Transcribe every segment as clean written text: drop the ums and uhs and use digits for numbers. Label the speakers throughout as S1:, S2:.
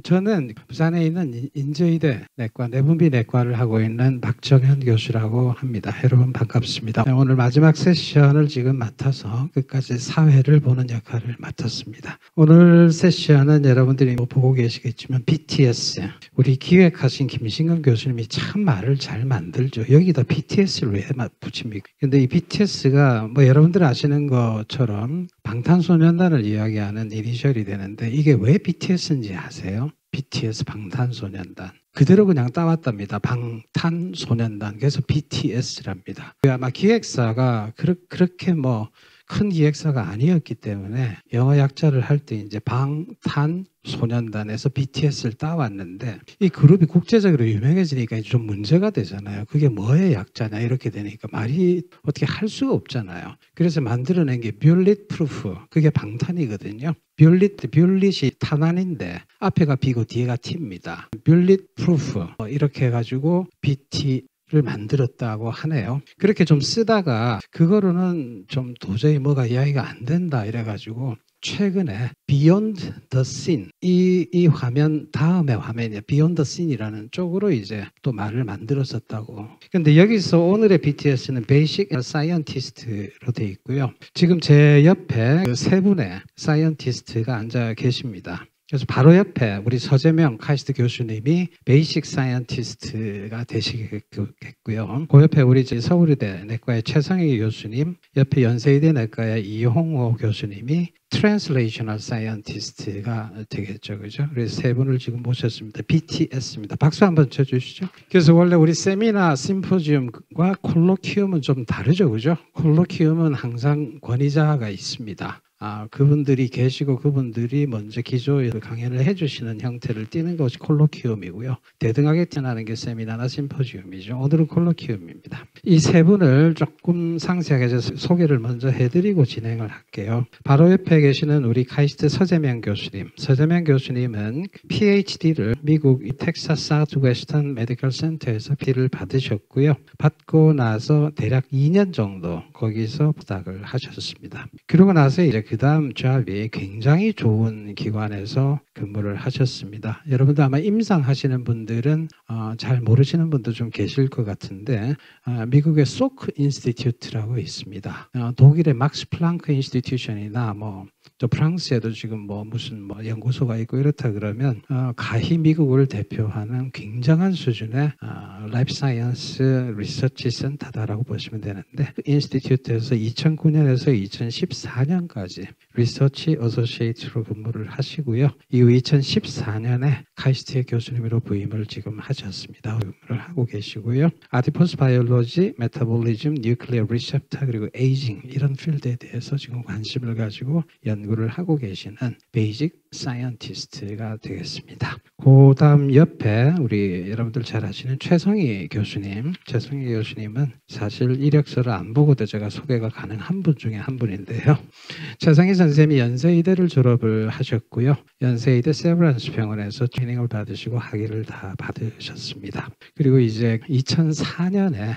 S1: 저는 부산에 있는 인제의대 내과, 내분비내과를 하고 있는 박정현 교수라고 합니다. 여러분 반갑습니다. 오늘 마지막 세션을 지금 맡아서 끝까지 사회를 보는 역할을 맡았습니다. 오늘 세션은 여러분들이 보고 계시겠지만 BTS, 우리 기획하신 김신근 교수님이 참 말을 잘 만들죠. 여기다 BTS를 왜 붙입니까? 근데 이 BTS가 여러분들 아시는 것처럼 방탄소년단을 이야기하는 이니셜이 되는데 이게 왜 BTS인지 아세요? BTS 방탄소년단. 그대로 그냥 따왔답니다. 방탄소년단. 그래서 BTS랍니다. 아마 기획사가 그렇게 큰 기획사가 아니었기 때문에 영어 약자를 할 때 이제 방탄소년단에서 BTS를 따왔는데 이 그룹이 국제적으로 유명해지니까 좀 문제가 되잖아요. 그게 뭐의 약자냐 이렇게 되니까 말이 어떻게 할 수가 없잖아요. 그래서 만들어낸 게 뷰릿 프루프, 그게 방탄이거든요. 뷰릿이 탄환인데 앞에가 B고 뒤에가 T입니다. 뷰릿 프루프 이렇게 해가지고 BT를 만들었다고 하네요. 그렇게 좀 쓰다가 그거로는 좀 도저히 뭐가 이야기가 안 된다 이래가지고 최근에 Beyond the Scene 이 화면 다음에 화면이 Beyond the Scene이라는 쪽으로 이제 또 말을 만들었었다고. 근데 여기서 오늘의 BTS는 Basic Scientist로 되어 있고요. 지금 제 옆에 세 분의 사이언티스트가 앉아 계십니다. 그래서 바로 옆에 우리 서재명 카이스트 교수님이 베이식 사이언티스트가 되시겠고요. 그 옆에 우리 서울의대 내과의 최성희 교수님, 옆에 연세의대 내과의 이홍호 교수님이 트랜슬레이셔널 사이언티스트가 되겠죠. 그죠? 그래서 세 분을 지금 모셨습니다. BTS입니다. 박수 한번 쳐주시죠. 그래서 원래 우리 세미나, 심포지움과 콜로키움은 좀 다르죠. 그죠? 콜로키움은 항상 권위자가 있습니다. 그분들이 계시고 그분들이 먼저 기조 강연을 해주시는 형태를 띠는 것이 콜로키움이고요. 대등하게 태어나는 게 세미나나 심포지움이죠. 오늘은 콜로키움입니다. 이 세 분을 조금 상세하게 소개를 먼저 해드리고 진행을 할게요. 바로 옆에 계시는 우리 카이스트 서재명 교수님. 서재명 교수님은 PhD를 미국 텍사스 사우스웨스턴 메디컬 센터에서 PhD를 받으셨고요. 받고 나서 대략 2년 정도 거기서 부탁을 하셨습니다. 그러고 나서 이제 그 다음 잡이 굉장히 좋은 기관에서 근무를 하셨습니다. 여러분들 아마 임상하시는 분들은 잘 모르시는 분도 좀 계실 것 같은데 미국의 소크 인스티튜트라고 있습니다. 독일의 막스 플랑크 인스티튜션이나 또 프랑스에도 지금 무슨 연구소가 있고 이렇다 그러면 가히 미국을 대표하는 굉장한 수준의 라이프 사이언스 리서치 센터다라고 보시면 되는데 그 인스티튜트에서 2009년에서 2014년까지 리서치 어소시에이트로 근무를 하시고요. 이후 2014년에 카이스트의 교수님으로 부임을 지금 하셨습니다. 근무를 하고 계시고요. 아디포스 바이올로지, 메타볼리즘, 뉴클리어 리셉터 그리고 에이징 이런 필드에 대해서 지금 관심을 가지고 연구를 하고 계시는 베이직 사이언티스트가 되겠습니다. 그 다음 옆에 우리 여러분들 잘 아시는 최성희 교수님. 최성희 교수님은 사실 이력서를 안 보고도 제가 소개가 가능한 분 중에 한 분인데요. 최성희 선생님이 연세의대를 졸업을 하셨고요. 연세의대 세브란스 병원에서 트레이닝을 받으시고 학위를 다 받으셨습니다. 그리고 이제 2004년에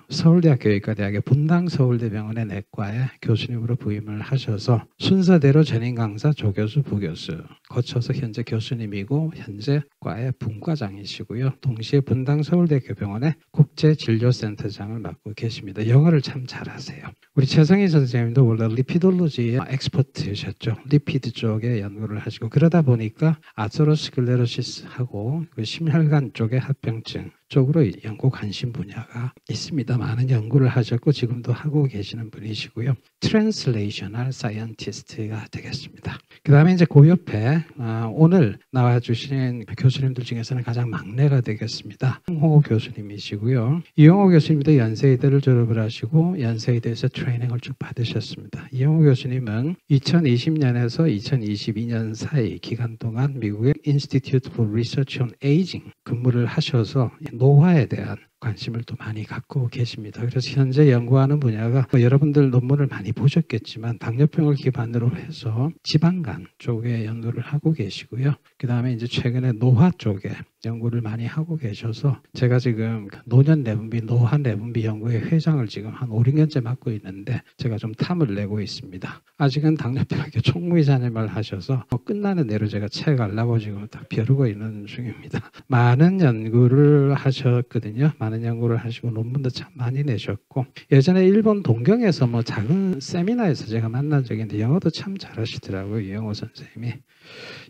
S1: 서울대학교 의과대학의 분당서울대병원의 내과에 교수님으로 부임을 하셔서 순서대로 전임 강사, 조교수, 부교수 거쳐서 현재 교수님이고 현재 과의 분과장이시고요. 동시에 분당서울대학교병원의 국제진료센터장을 맡고 계십니다. 영어를 참 잘하세요. 우리 최성희 선생님도 원래 리피돌로지의 엑스퍼트셨죠. 리피드 쪽에 연구를 하시고 그러다 보니까 아테로스클레로시스하고 심혈관 쪽의 합병증 쪽으로 연구 관심 분야가 있습니다. 많은 연구를 하셨고 지금도 하고 계시는 분이시고요. 트랜슬레이셔널 사이언티스트가 되겠습니다. 그 다음에 이제 그 옆에 오늘 나와주신 교수님들 중에서는 가장 막내가 되겠습니다. 이홍호 교수님이시고요. 이홍호 교수님도 연세의대를 졸업을 하시고 연세의대에서 트레이닝을 쭉 받으셨습니다. 이홍호 교수님은 2020년에서 2022년 사이 기간 동안 미국의 Institute for Research on Aging 근무를 하셔서 노화에 대한 관심을 또 많이 갖고 계십니다. 그래서 현재 연구하는 분야가 여러분들 논문을 많이 보셨겠지만 당뇨병을 기반으로 해서 지방간 쪽에 연구를 하고 계시고요. 그 다음에 이제 최근에 노화 쪽에 연구를 많이 하고 계셔서 제가 지금 노년 내분비, 노화 내분비 연구의 회장을 지금 한 5, 6년째 맡고 있는데 제가 좀 탐을 내고 있습니다. 아직은 당뇨병학교 총무이사님을 하셔서 끝나는 대로 제가 책 하려고 지금 딱 벼르고 있는 중입니다. 많은 연구를 하셨거든요. 많은 연구를 하시고 논문도 참 많이 내셨고 예전에 일본 동경에서 뭐 작은 세미나에서 제가 만난 적이 있는데 영어도 참 잘하시더라고요. 이영호 선생님이.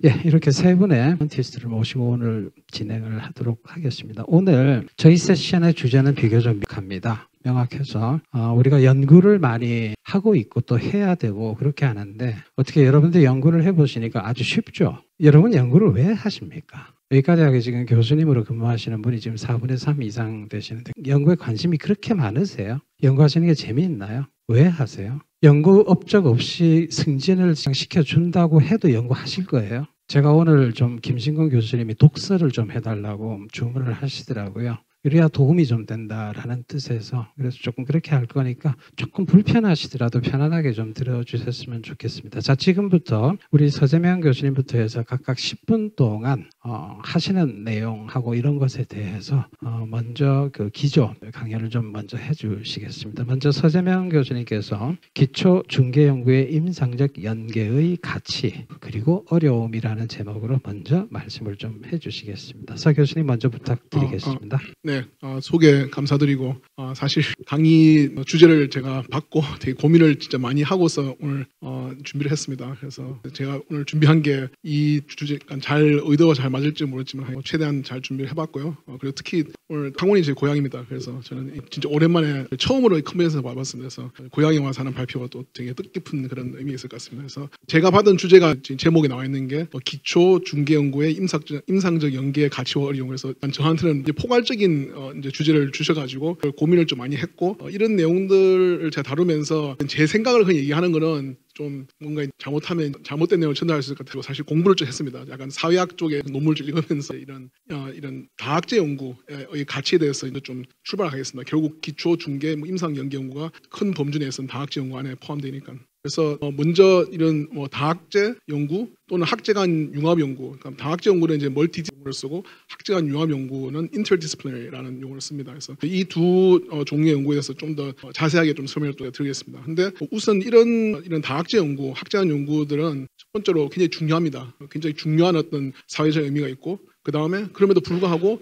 S1: 예, 이렇게 세 분의 멘티스트를 모시고 오늘 진행을 하도록 하겠습니다. 오늘 저희 세션의 주제는 비교적 명확해서 우리가 연구를 많이 하고 있고 또 해야 되고 그렇게 하는데 어떻게 여러분들 연구를 해보시니까 아주 쉽죠? 여러분 연구를 왜 하십니까? 여기까지 지금 교수님으로 근무하시는 분이 지금 4분의 3 이상 되시는데 연구에 관심이 그렇게 많으세요? 연구하시는 게 재미있나요? 왜 하세요? 연구 업적 없이 승진을 시켜준다고 해도 연구하실 거예요? 제가 오늘 좀 김신권 교수님이 독서를 좀 해달라고 주문을 하시더라고요. 이래야 도움이 좀 된다라는 뜻에서 그래서 조금 그렇게 할 거니까 조금 불편하시더라도 편안하게 좀 들어주셨으면 좋겠습니다. 자, 지금부터 우리 서재명 교수님부터 해서 각각 10분 동안 하시는 내용하고 이런 것에 대해서 먼저 그 기조 강연을 좀 먼저 해주시겠습니다. 먼저 서재명 교수님께서 기초 중개 연구의 임상적 연계의 가치 그리고 어려움이라는 제목으로 먼저 말씀을 좀 해주시겠습니다. 서 교수님 먼저 부탁드리겠습니다.
S2: 네, 소개 감사드리고 사실 강의 주제를 제가 받고 되게 고민을 진짜 많이 하고서 오늘 준비를 했습니다. 그래서 제가 오늘 준비한 게 이 주제 잘 의도가 잘 맞을지 모르겠지만 최대한 잘 준비를 해봤고요. 그리고 특히 오늘 강원이 제 고향입니다. 그래서 저는 진짜 오랜만에 처음으로 컴퓨터에서 와봤습니다. 그래서 고향에 와서 하는 발표가 또 되게 뜻깊은 그런 의미가 있을 것 같습니다. 그래서 제가 받은 주제가 지금 제목에 나와 있는 게 기초 중개 연구의 임상적 연계의 가치와 어려움. 그래서 저한테는 이제 포괄적인 이제 주제를 주셔가지고 고민을 좀 많이 했고 이런 내용들을 제가 다루면서 제 생각을 그냥 얘기하는 거는 좀 뭔가 잘못하면 잘못된 내용을 전달할 수 있을 것 같아요. 사실 공부를 좀 했습니다. 약간 사회학 쪽의 논문을 좀 읽으면서 이런 다학제 연구의 가치에 대해서 이제 좀 출발하겠습니다. 결국 기초, 중개, 임상 연계 연구가 큰 범주 내에서는 다학제 연구 안에 포함되니까. 그래서 먼저 이런 다학제 연구 또는 학제 간 융합 연구, 그러니까 다학제 연구는 이제 멀티디스플리너를 쓰고 학제 간 융합 연구는 인터디스플리너라는 용어를 씁니다. 그래서 이 두 종류의 연구에 대해서 좀 더 자세하게 좀 설명을 또 드리겠습니다. 근데 우선 이런 다학제 연구, 학제 간 연구들은 첫 번째로 굉장히 중요합니다. 굉장히 중요한 어떤 사회적 의미가 있고. 그 다음에 그럼에도 불구하고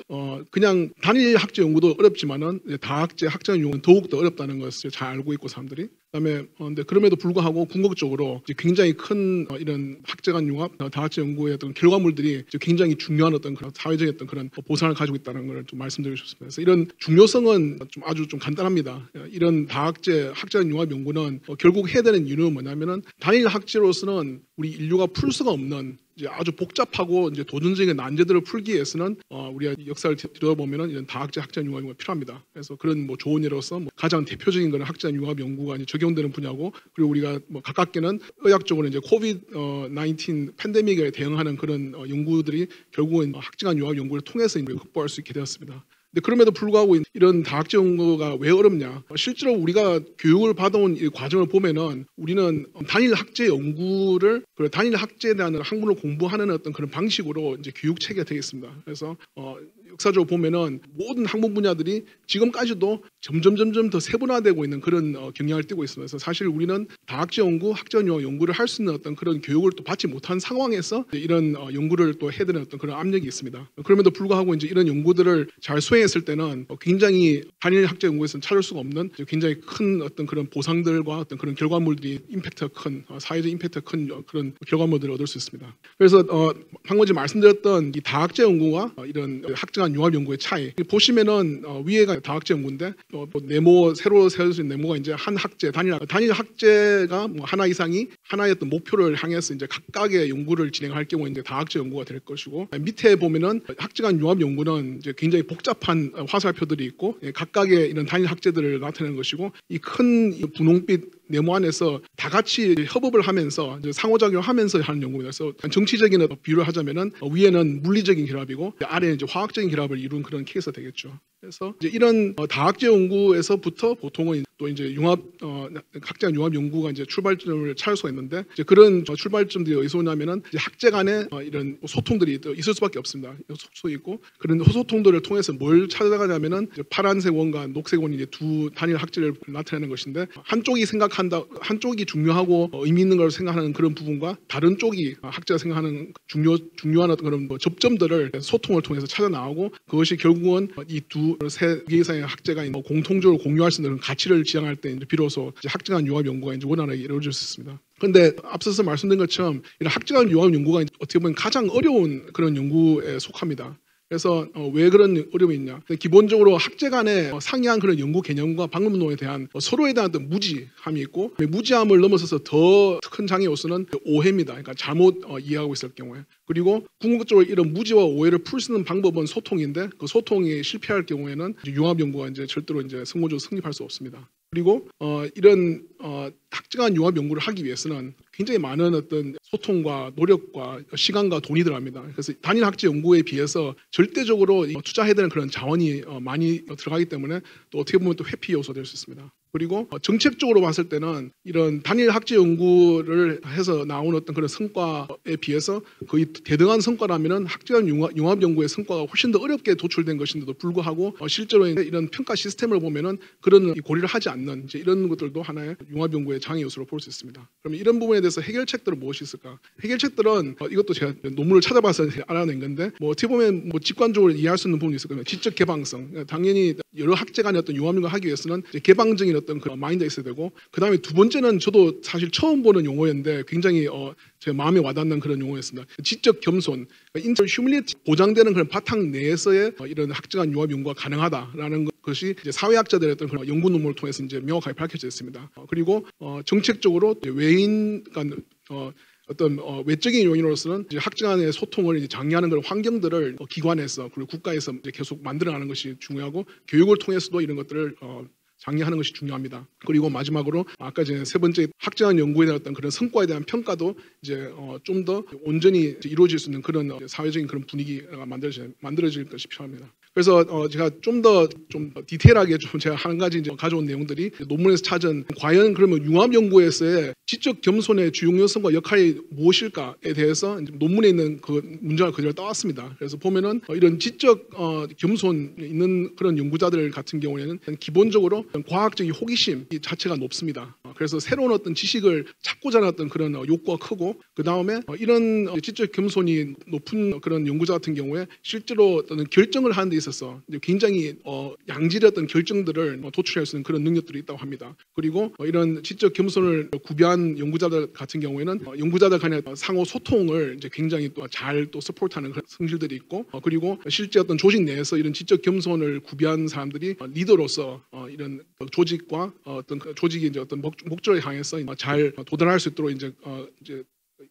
S2: 그냥 단일 학제 연구도 어렵지만은 다학제 학제 연구는 더욱 더 어렵다는 것을 잘 알고 있고 사람들이. 그다음에 근데 그럼에도 불구하고 궁극적으로 이제 굉장히 큰 이런 학제 간 융합, 다학제 연구의 어떤 결과물들이 이제 굉장히 중요한 어떤 그런 사회적인 어떤 그런 보상을 가지고 있다는 걸 좀 말씀드리고 싶습니다. 그래서 이런 중요성은 좀 아주 좀 간단합니다. 이런 다학제 학제 간 융합 연구는 결국 해야 되는 이유는 뭐냐면은 단일 학제로서는 우리 인류가 풀 수가 없는 이제 아주 복잡하고 이제 도전적인 난제들을 풀기 위해서는 우리가 역사를 들여다보면은 이런 다학제 학제 융합 연구가 필요합니다. 그래서 그런 좋은 예로서 가장 대표적인 것은 학제 융합 연구가 이제 적용되는 분야고, 그리고 우리가 가깝게는 의학적으로 이제 코비드-19 팬데믹에 대응하는 그런 연구들이 결국은 학제 간 융합 연구를 통해서 극복할 수 있게 되었습니다. 근데 그럼에도 불구하고 이런 다학제 연구가 왜 어렵냐? 실제로 우리가 교육을 받아온 이 과정을 보면은 우리는 단일 학제 연구를 단일 학제에 대한 학문을 공부하는 어떤 그런 방식으로 이제 교육 체계가 되어 있습니다. 그래서 역사적으로 보면은 모든 학문 분야들이 지금까지도 점점 더 세분화되고 있는 그런 경향을 띠고 있습니다. 그래서 사실 우리는 다학제 연구, 학제 간 연구를 할 수 있는 어떤 그런 교육을 또 받지 못한 상황에서 이런 연구를 또 해야 되는 어떤 그런 압력이 있습니다. 그럼에도 불구하고 이제 이런 연구들을 잘 수행했을 때는 굉장히 단일 학제 연구에서는 찾을 수가 없는 굉장히 큰 어떤 그런 보상들과 어떤 그런 결과물들이 임팩트가 큰 사회적 임팩트가 큰 그런 결과물들을 얻을 수 있습니다. 그래서 방금 전에 말씀드렸던 이 다학제 연구와 이런 학제 간 융합 연구의 차이 보시면은 위에가 다학제 연구인데 네모 새로 세울 수 있는 네모가 이제 한 학제 단일 학제가 하나 이상이 하나의 어떤 목표를 향해서 이제 각각의 연구를 진행할 경우 이제 다학제 연구가 될 것이고, 밑에 보면은 학제 간 융합 연구는 이제 굉장히 복잡한 화살표들이 있고 각각의 이런 단일 학제들을 나타내는 것이고, 이 큰 분홍빛 네모 안에서 다 같이 협업을 하면서 상호작용하면서 하는 연구입니다. 그래서 정치적인 비유를 하자면은 위에는 물리적인 결합이고 아래는 이제 화학적인 결합을 이룬 그런 케이스가 되겠죠. 그래서 이제 이런 다학제 연구에서부터 보통은 또 이제 학제간 융합 연구가 이제 출발점을 찾을 수가 있는데 이제 그런 출발점들이 어디서 오냐면은 이제 학제 간에 이런 소통들이 또 있을 수밖에 없습니다. 소통이 있고 그런 소통들을 통해서 뭘 찾아가냐면은 파란색 원과 녹색 원이 이제 두 단일 학제를 나타내는 것인데 한쪽이 중요하고 의미 있는 걸 생각하는 그런 부분과 다른 쪽이 학제가 생각하는 중요한 어떤 그런 접점들을 소통을 통해서 찾아 나오고 그것이 결국은 이 세 개 이상의 학제가 공통적으로 공유할 수 있는 가치를 지향할 때 이제 비로소 이제 학제간 융합 연구가 이제 원활하게 이루어질 수 있습니다. 그런데 앞서서 말씀드린 것처럼 이런 학제간 융합 연구가 어떻게 보면 가장 어려운 그런 연구에 속합니다. 그래서 왜 그런 어려움이 있냐? 기본적으로 학제 간에 상이한 그런 연구 개념과 방법론에 대한 서로에 대한 어떤 무지함이 있고 무지함을 넘어서서 더 큰 장애 요소는 오해입니다. 그러니까 잘못 이해하고 있을 경우에. 그리고 궁극적으로 이런 무지와 오해를 풀 수 있는 방법은 소통인데 그 소통이 실패할 경우에는 융합 연구가 이제 절대로 이제 성공적으로 성립할 수 없습니다. 그리고 이런 학제간 융합 연구를 하기 위해서는 굉장히 많은 어떤 소통과 노력과 시간과 돈이 들어갑니다. 그래서 단일 학제 연구에 비해서 절대적으로 투자해야 되는 그런 자원이 많이 들어가기 때문에 또 어떻게 보면 또 회피 요소가 될 수 있습니다. 그리고 정책적으로 봤을 때는 이런 단일 학제 연구를 해서 나온 어떤 그런 성과에 비해서 거의 대등한 성과라면은 학제간 융합 연구의 성과가 훨씬 더 어렵게 도출된 것인데도 불구하고 실제로 이런 평가 시스템을 보면은 그런 고려를 하지 않는 이제 이런 것들도 하나의 융합 연구의 장애 요소로 볼 수 있습니다. 그러면 이런 부분에 대해서 해결책들은 무엇이 있을까? 해결책들은 이것도 제가 논문을 찾아봐서 알아낸 건데 어떻게 보면 직관적으로 이해할 수 있는 부분이 있을 겁니다. 지적 개방성. 당연히 여러 학제 간의 어떤 융합 연구를 하기 위해서는 개방적인 어떤 그런 마인드가 있어야 되고 그 다음에 두 번째는 저도 사실 처음 보는 용어였는데 굉장히 제 마음에 와닿는 그런 용어였습니다. 지적 겸손, 인터 휴밀리티 보장되는 그런 바탕 내에서의 이런 학제간 융합 연구가 가능하다라는 것이 이제 사회학자들의 어떤 그런 연구 논문을 통해서 이제 명확하게 밝혀져 있습니다. 그리고 정책적으로 외인, 그러니까 어떤 외적인 요인으로서는 이제 학제 간의 소통을 이제 장려하는 그런 환경들을 기관에서 그리고 국가에서 이제 계속 만들어가는 것이 중요하고 교육을 통해서도 이런 것들을 장려하는 것이 중요합니다. 그리고 마지막으로 아까 전에 세 번째 학제간 연구에 대한 어떤 그런 성과에 대한 평가도 이제 좀 더 온전히 이루어질 수 있는 그런 사회적인 그런 분위기가 만들어질 것이 필요합니다. 그래서 제가 좀 더 디테일하게 제가 한 가지 이제 가져온 내용들이 논문에서 찾은 과연 그러면 융합 연구에서의 지적 겸손의 중요성과 역할이 무엇일까에 대해서 이제 논문에 있는 그 문장을 그대로 따왔습니다. 그래서 보면은 이런 지적 겸손 있는 그런 연구자들 같은 경우에는 기본적으로 과학적인 호기심 자체가 높습니다. 그래서 새로운 어떤 지식을 찾고자 하는 어떤 그런 욕구가 크고 그 다음에 이런 지적 겸손이 높은 그런 연구자 같은 경우에 실제로 어떤 결정을 하는 데 있어서 굉장히 양질의 어떤 결정들을 도출할 수 있는 그런 능력들이 있다고 합니다. 그리고 이런 지적 겸손을 구비한 연구자들 같은 경우에는 연구자들 간의 상호 소통을 이제 굉장히 또 잘 또 서포트하는 그런 성질들이 있고 그리고 실제 어떤 조직 내에서 이런 지적 겸손을 구비한 사람들이 리더로서 이런 조직과 어떤 조직이 이제 어떤 목적을 향해서 잘 도달할 수 있도록 이제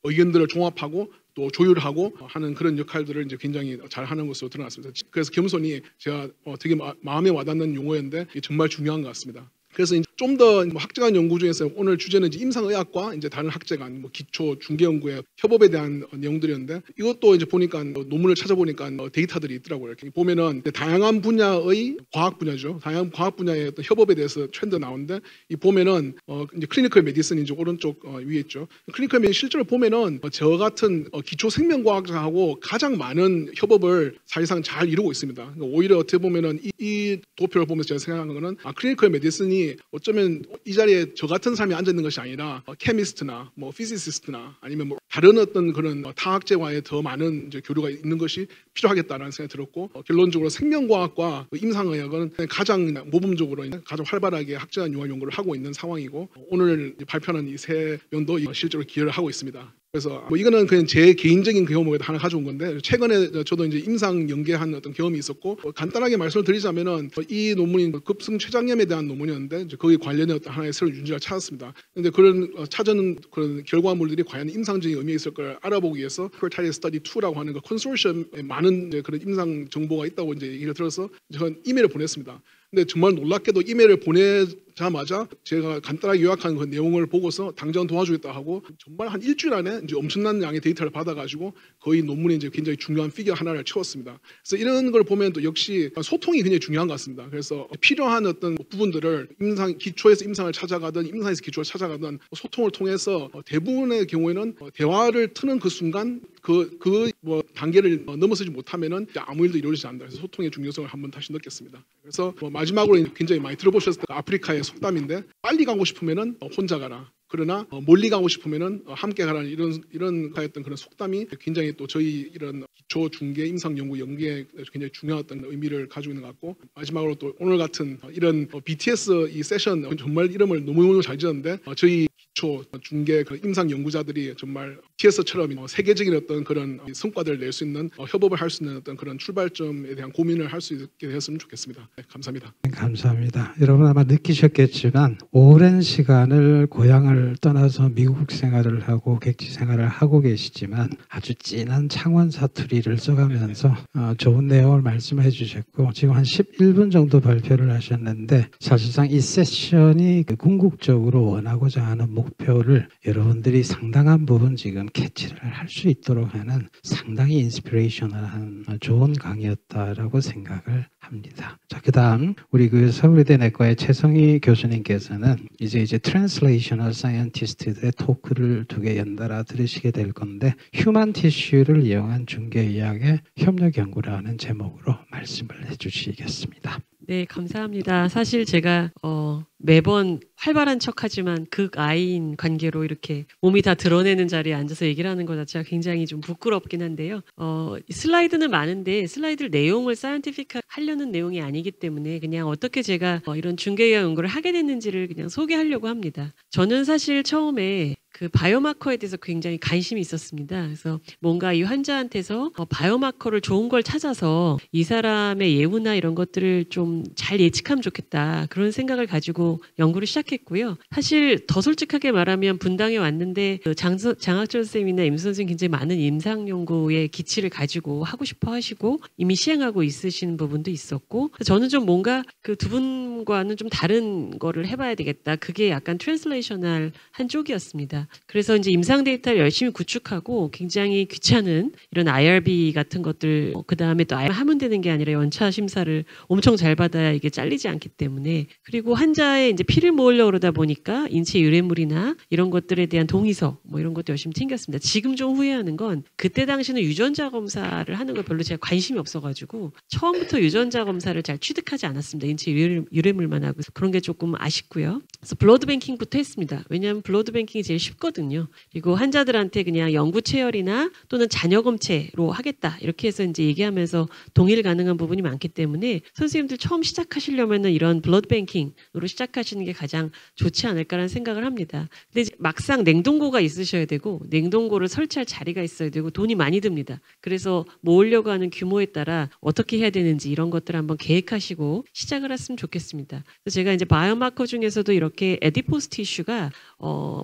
S2: 의견들을 종합하고 또 조율하고 하는 그런 역할들을 이제 굉장히 잘 하는 것으로 드러났습니다. 그래서 겸손이 제가 되게 마음에 와닿는 용어였는데 정말 중요한 것 같습니다. 그래서 좀 더 학제간 연구 중에서 오늘 주제는 이제 임상의학과 이제 다른 학제간 기초 중개 연구의 협업에 대한 내용들이었는데 이것도 이제 보니까 논문을 찾아보니까 데이터들이 있더라고요. 이렇게 보면은 다양한 분야의 과학 분야죠. 다양한 과학 분야의 어떤 협업에 대해서 트렌드 나오는데 이 보면은 이제 클리니컬 메디슨이 이제 오른쪽 위에 있죠. 클리니컬 메디슨 실제로 보면은 저 같은 기초 생명과학자하고 가장 많은 협업을 사실상 잘 이루고 있습니다. 오히려 어떻게 보면은 이 도표를 보면서 제가 생각한 거는 클리니컬 메디슨이 어쩌면 이 자리에 저 같은 사람이 앉아 있는 것이 아니라 케미스트나 피지시스트나 아니면 다른 어떤 그런 타학제와의 더 많은 이제 교류가 있는 것이 필요하겠다라는 생각이 들었고 결론적으로 생명과학과 임상의학은 가장 모범적으로 가장 활발하게 학제간 융합 연구를 하고 있는 상황이고 오늘 발표하는 이 세 명도 실제로 기여를 하고 있습니다. 그래서 이거는 그냥 제 개인적인 경험을 하나 가져온 건데 최근에 저도 이제 임상 연계한 어떤 경험이 있었고 간단하게 말씀을 드리자면은 이 논문이 급성 췌장염에 대한 논문이었는데 이제 거기에 관련된 어떤 하나의 새로운 윤리를 찾았습니다. 그런데 그런 찾은 그런 결과물들이 과연 임상적인 의미가 있을 걸 알아보기 위해서 Fertility Study 2라고 하는 그 컨소시엄에 많은 이제 그런 임상 정보가 있다고 이제 얘기를 들어서 저는 이메일을 보냈습니다. 근데 정말 놀랍게도 이메일을 자마자 제가 간단하게 요약한 그 내용을 보고서 당장 도와주겠다 하고 정말 한 일주일 안에 이제 엄청난 양의 데이터를 받아가지고 거의 논문에 이제 굉장히 중요한 피겨 하나를 채웠습니다. 그래서 이런 걸 보면 또 역시 소통이 굉장히 중요한 것 같습니다. 그래서 필요한 어떤 부분들을 기초에서 임상을 찾아가든 임상에서 기초를 찾아가든 소통을 통해서 대부분의 경우에는 대화를 트는 그 순간 그 단계를 넘어서지 못하면은 아무 일도 이루어지지 않는다. 그래서 소통의 중요성을 한번 다시 느꼈습니다. 그래서 마지막으로 굉장히 많이 들어보셨을 때 아프리카의 속담인데 빨리 가고 싶으면은 혼자 가라. 그러나 멀리 가고 싶으면은 함께 가라는 이런 가였던 그런 속담이 굉장히 또 저희 이런 기초 중계 임상 연구 연구에 굉장히 중요한 어떤 의미를 가지고 있는 것 같고 마지막으로 또 오늘 같은 이런 BTS 이 세션 정말 이름을 너무너무 잘 지었는데 저희 기초 중계 그 임상 연구자들이 정말 BTS처럼 세계적인 어떤 그런 성과들을 낼 수 있는 협업을 할 수 있는 어떤 그런 출발점에 대한 고민을 할 수 있게 되었으면 좋겠습니다. 네, 감사합니다.
S1: 감사합니다. 여러분 아마 느끼셨겠지만 오랜 시간을 고향을 떠나서 미국 생활을 하고 객지 생활을 하고 계시지만 아주 진한 창원 사투리를 써가면서 좋은 내용을 말씀해 주셨고 지금 한 11분 정도 발표를 하셨는데 사실상 이 세션이 궁극적으로 원하고자 하는 목표를 여러분들이 상당한 부분 지금 캐치를 할 수 있도록 하는 상당히 인스피레이셔널한 좋은 강의였다라고 생각을 합니다. 자, 그다음 우리 그 서울대 내과의 최성희 교수님께서는 이제 트랜슬레이셔널 사이언티스트들의 토크를 2개 연달아 들으시게 될 건데 휴먼 티슈를 이용한 중개의학의 협력 연구라는 제목으로 말씀을 해주시겠습니다.
S3: 네, 감사합니다. 사실 제가 매번 활발한 척하지만 극아이인 관계로 이렇게 몸이 다 드러내는 자리에 앉아서 얘기를 하는 것 자체가 굉장히 좀 부끄럽긴 한데요. 슬라이드는 많은데 슬라이드 내용을 사이언티픽 하려는 내용이 아니기 때문에 그냥 어떻게 제가 이런 중개의학 연구를 하게 됐는지를 그냥 소개하려고 합니다. 저는 사실 처음에 그 바이오마커에 대해서 굉장히 관심이 있었습니다. 그래서 뭔가 이 환자한테서 바이오마커를 좋은 걸 찾아서 이 사람의 예후나 이런 것들을 좀 잘 예측하면 좋겠다. 그런 생각을 가지고 연구를 시작했고요. 사실 더 솔직하게 말하면 분당에 왔는데 장학준 선생님이나 임 선생님 굉장히 많은 임상 연구의 기치를 가지고 하고 싶어 하시고 이미 시행하고 있으신 부분도 있었고 저는 좀 뭔가 그 두 분과는 좀 다른 거를 해봐야 되겠다. 그게 약간 트랜슬레이셔널 한 쪽이었습니다. 그래서 이제 임상 데이터를 열심히 구축하고 굉장히 귀찮은 이런 IRB 같은 것들 그 다음에 또 하면 되는 게 아니라 연차 심사를 엄청 잘 받아야 이게 잘리지 않기 때문에 그리고 환자의 이제 피를 모으려고 그러다 보니까 인체 유래물이나 이런 것들에 대한 동의서 뭐 이런 것도 열심히 챙겼습니다. 지금 좀 후회하는 건 그때 당시는 유전자 검사를 하는 걸 별로 제가 관심이 없어가지고 처음부터 유전자 검사를 잘 취득하지 않았습니다. 인체 유래물만 하고 그런 게 조금 아쉽고요. 그래서 블러드 뱅킹부터 했습니다. 왜냐하면 블러드 뱅킹이 제일 쉽거든요. 그리고 환자들한테 그냥 연구 체열이나 또는 잔여 검체로 하겠다 이렇게 해서 이제 얘기하면서 동일 가능한 부분이 많기 때문에 선생님들 처음 시작하시려면은 이런 블러드 뱅킹으로 시작하시는 게 가장 좋지 않을까라는 생각을 합니다. 근데 이제 막상 냉동고가 있으셔야 되고 냉동고를 설치할 자리가 있어야 되고 돈이 많이 듭니다. 그래서 모으려고 하는 규모에 따라 어떻게 해야 되는지 이런 것들을 한번 계획하시고 시작을 했으면 좋겠습니다. 그래서 제가 이제 바이오마커 중에서도 이렇게 에디포스 티슈가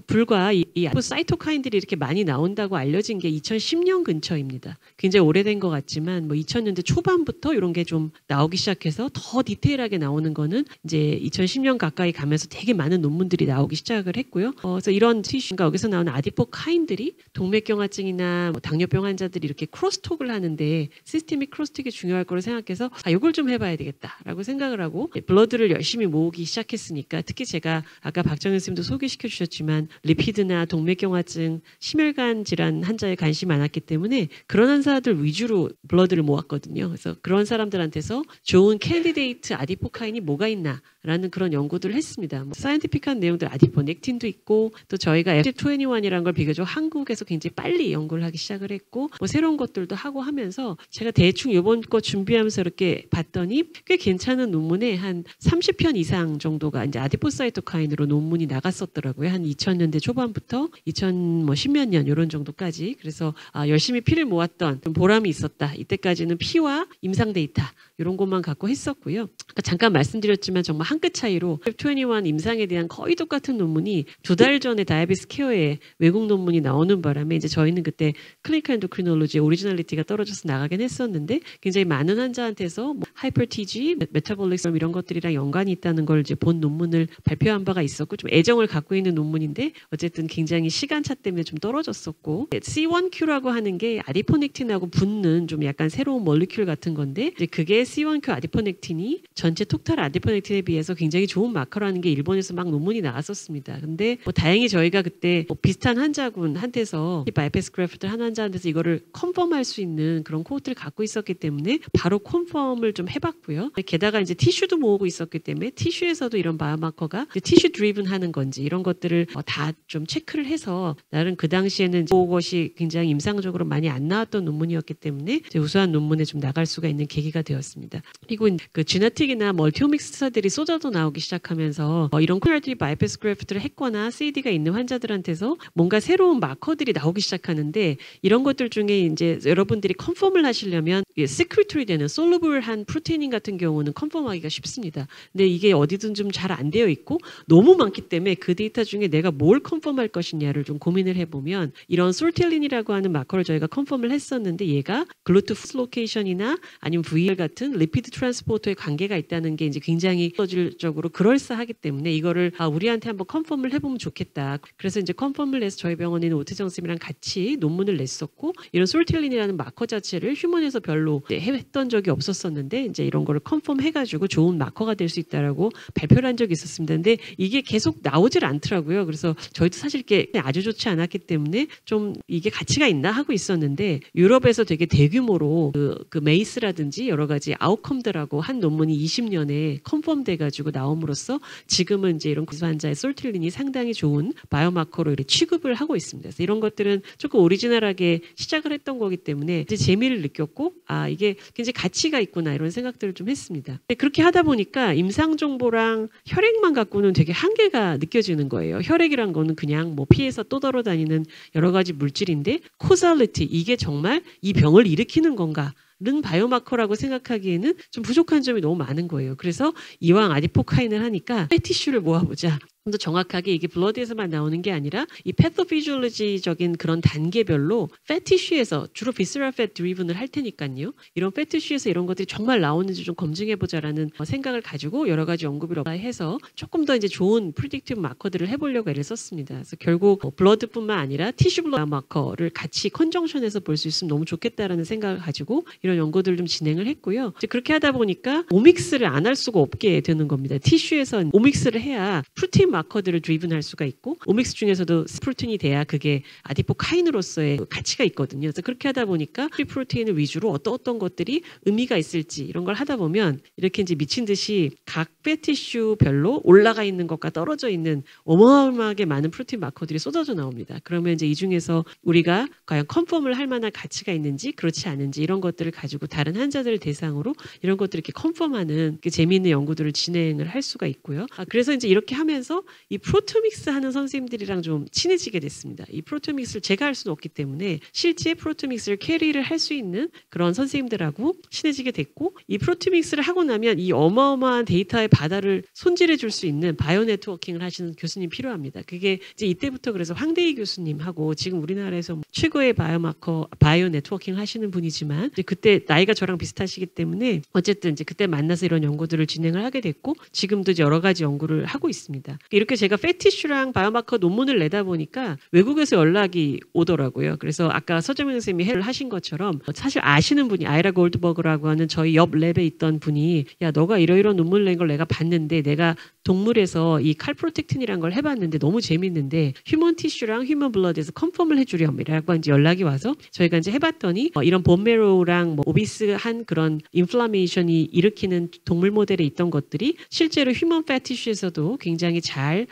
S3: 불과 이 사이토카인들이 이렇게 많이 나온다고 알려진 게 2010년 근처입니다. 굉장히 오래된 것 같지만 뭐 2000년대 초반부터 이런 게 좀 나오기 시작해서 더 디테일하게 나오는 거는 이제 2010년 가까이 가면서 되게 많은 논문들이 나오기 시작을 했고요. 그래서 이런 티슈가 여기서 나오는 아디포카인들이 동맥경화증이나 뭐 당뇨병 환자들이 이렇게 크로스톡을 하는데 시스테믹 크로스톡이 중요할 거로 생각해서 이걸 좀 해봐야 되겠다라고 생각을 하고 블러드를 열심히 모으기 시작했으니까 특히 제가 아까 박정현 선생님도 소개시켜 주셨지만 리피드나 동맥경화증, 심혈관 질환 환자에 관심이 많았기 때문에 그런 환자들 위주로 블러드를 모았거든요. 그래서 그런 사람들한테서 좋은 캔디데이트 아디포카인이 뭐가 있나라는 그런 연구들을 했습니다. 사이언티픽한 내용들 아디포넥틴도 있고 또 저희가 FG21이라는 걸 비교적 한국에서 굉장히 빨리 연구를 하기 시작을 했고 뭐 새로운 것들도 하고 하면서 제가 대충 이번 거 준비하면서 이렇게 봤더니 꽤 괜찮은 논문에 한 30편 이상 정도가 이제 아디포사이토카인으로 논문이 나갔었더라고요. 한 2000년대 초반부터 2010몇 년 이런 정도까지. 그래서 열심히 피를 모았던 보람이 있었다. 이때까지는 피와 임상 데이터 이런 것만 갖고 했었고요. 잠깐 말씀드렸지만 정말 한 끗 차이로 FGF21 임상에 대한 거의 똑같은 논문이 2달 전에 다이아베티스 케어에 외국 논문이 나오는 바람에 이제 저희는 그때 클리니컬 엔도크리놀로지의 오리지널리티가 떨어져서 나가긴 했었는데 굉장히 많은 환자한테서 뭐 하이퍼 TG, 메타볼릭 좀 이런 것들이랑 연관이 있다는 걸 이제 본 논문을 발표한 바가 있었고 좀 애정을 갖고 있는 논문인데 어쨌든 굉장히 시간차 때문에 좀 떨어졌었고 C1Q라고 하는 게 아디포넥틴하고 붙는 좀 약간 새로운 몰리큘 같은 건데 이제 그게 C1Q 아디포넥틴이 전체 톡탈 아디포넥틴에 비해서 굉장히 좋은 마커라는 게 일본에서 막 논문이 나왔었습니다. 근데 뭐 다행히 저희가 그때 뭐 비슷한 환자군한테서 바이패스 그래프트 한 환자한테서 이거를 컨펌할 수 있는 그런 코호트를 갖고 있었기 때문에 바로 컨펌을 좀 해봤고요. 게다가 이제 티슈도 모으고 있었기 때문에 티슈에서도 이런 바이오마커가 티슈 드리븐 하는 건지 이런 것들을 다 좀 체크를 해서 나름 그 당시에는 그것이 굉장히 임상적으로 많이 안 나왔던 논문이었기 때문에 이제 우수한 논문에 좀 나갈 수가 있는 계기가 되었습니다. 그리고 그 지네틱이나 멀티오믹스 스터디들이 쏟아져 나오기 시작하면서 이런 코로나리 바이패스 그래프트를 했거나 CAD가 있는 환자들한테서 뭔가 새로운 마커들이 나오기 시작하는데 이런 것들 중에 이제 여러분들이 컨펌을 하시려면 시크리토리 되는 솔루블한 프로테인 같은 경우는 컨펌하기가 쉽습니다. 근데 이게 어디든 좀 잘 안 되어 있고 너무 많기 때문에 그 데이터 중에 내가 뭘 컨펌할 것이냐를 좀 고민을 해보면 이런 솔텔린이라고 하는 마커를 저희가 컨펌을 했었는데 얘가 글루트푸스 로케이션이나 아니면 VR 같은 리피드 트랜스포터에 관계가 있다는 게 이제 굉장히 실질적으로 그럴싸하기 때문에 이거를 우리한테 한번 컨펌을 해보면 좋겠다. 그래서 이제 컨펌을 해서 저희 병원에 있는 오태정 쌤이랑 같이 논문을 냈었고 이런 솔텔린이라는 마커 자체를 휴먼에서 별로 했던 적이 없었었는데 이제 이런 거를 컨펌해가지고 좋은 마커가 될 수 있다라고 발표를 한 적이 있었습니다. 근데 이게 계속 나오질 않더라고요. 그래서 저희도 사실 이게 아주 좋지 않았기 때문에 좀 이게 가치가 있나 하고 있었는데 유럽에서 되게 대규모로 그 메이스라든지 여러 가지 아웃컴들하고 한 논문이 20년에 컨펌돼가지고 나옴으로써 지금은 이제 이런 구수 환자의 솔틸린이 상당히 좋은 바이오마커로 이렇게 취급을 하고 있습니다. 그래서 이런 것들은 조금 오리지널하게 시작을 했던 거기 때문에 이제 재미를 느꼈고 이게 굉장히 가치가 있구나 이런 생각들을 좀 했습니다. 그렇게 하다 보니까 임상 정보랑 혈액만 갖고는 되게 한계가 느껴지는 거예요. 혈액이란 거는 그냥 뭐 피에서 떠돌아다니는 여러 가지 물질인데 코잘리티 이게 정말 이 병을 일으키는 건가? 는 바이오마커라고 생각하기에는 좀 부족한 점이 너무 많은 거예요. 그래서 이왕 아디포카인을 하니까 패티슈를 모아보자. 좀 더 정확하게 이게 블러드에서만 나오는 게 아니라 이 패토피지올로지적인 그런 단계별로 패티슈에서 주로 비스럴 팻 드리븐을 할 테니까요. 이런 패티슈에서 이런 것들이 정말 나오는지 좀 검증해보자라는 생각을 가지고 여러 가지 연구비를 해서 조금 더 이제 좋은 프리딕티브 마커들을 해보려고 애를 썼습니다. 그래서 결국 블러드뿐만 아니라 티슈 블러드 마커를 같이 컨정션해서 볼 수 있으면 너무 좋겠다라는 생각을 가지고 이런 연구들을 좀 진행을 했고요. 이제 그렇게 하다 보니까 오믹스를 안 할 수가 없게 되는 겁니다. 티슈에서 오믹스를 해야 프로테인 마커들을 드리븐할 수가 있고 오믹스 중에서도 프로틴이 돼야 그게 아디포카인으로서의 가치가 있거든요. 그래서 그렇게 하다 보니까 프로테인을 위주로 어떤 것들이 의미가 있을지 이런 걸 하다 보면 이렇게 이제 미친 듯이 각 패티슈별로 올라가 있는 것과 떨어져 있는 어마어마하게 많은 프로테인 마커들이 쏟아져 나옵니다. 그러면 이제 이 중에서 우리가 과연 컨펌을 할 만한 가치가 있는지 그렇지 않은지 이런 것들을 가지고 다른 환자들을 대상으로 이런 것들을 이렇게 컨펌하는 재미있는 연구들을 진행을 할 수가 있고요. 그래서 이제 이렇게 하면서 이 프로토믹스 하는 선생님들이랑 좀 친해지게 됐습니다. 이 프로토믹스를 제가 할 수는 없기 때문에 실제 프로토믹스를 캐리를 할 수 있는 그런 선생님들하고 친해지게 됐고 이 프로토믹스를 하고 나면 이 어마어마한 데이터의 바다를 손질해 줄 수 있는 바이오 네트워킹을 하시는 교수님 필요합니다. 그게 이제 이때부터 그래서 황대희 교수님하고 지금 우리나라에서 최고의 바이오마커 바이오 네트워킹 하시는 분이지만 이제 그때 나이가 저랑 비슷하시기 때문에 어쨌든 이제 그때 만나서 이런 연구들을 진행을 하게 됐고 지금도 이제 여러 가지 연구를 하고 있습니다. 이렇게 제가 패티슈랑 바이오마커 논문을 내다 보니까 외국에서 연락이 오더라고요. 그래서 아까 서정민 선생님이 해를 하신 것처럼 사실 아시는 분이 아이라 골드버그라고 하는 저희 옆 랩에 있던 분이 야 너가 이러이러한 논문을 낸 걸 내가 봤는데 내가 동물에서 이 칼프로텍틴이라는 걸 해봤는데 너무 재밌는데 휴먼 티슈랑 휴먼 블러드에서 컨펌을 해주렴이라고 이제 연락이 와서 저희가 이제 해봤더니 이런 본메로랑 오비스한 그런 인플라메이션이 일으키는 동물 모델에 있던 것들이 실제로 휴먼 팻 티슈에서도 굉장히 잘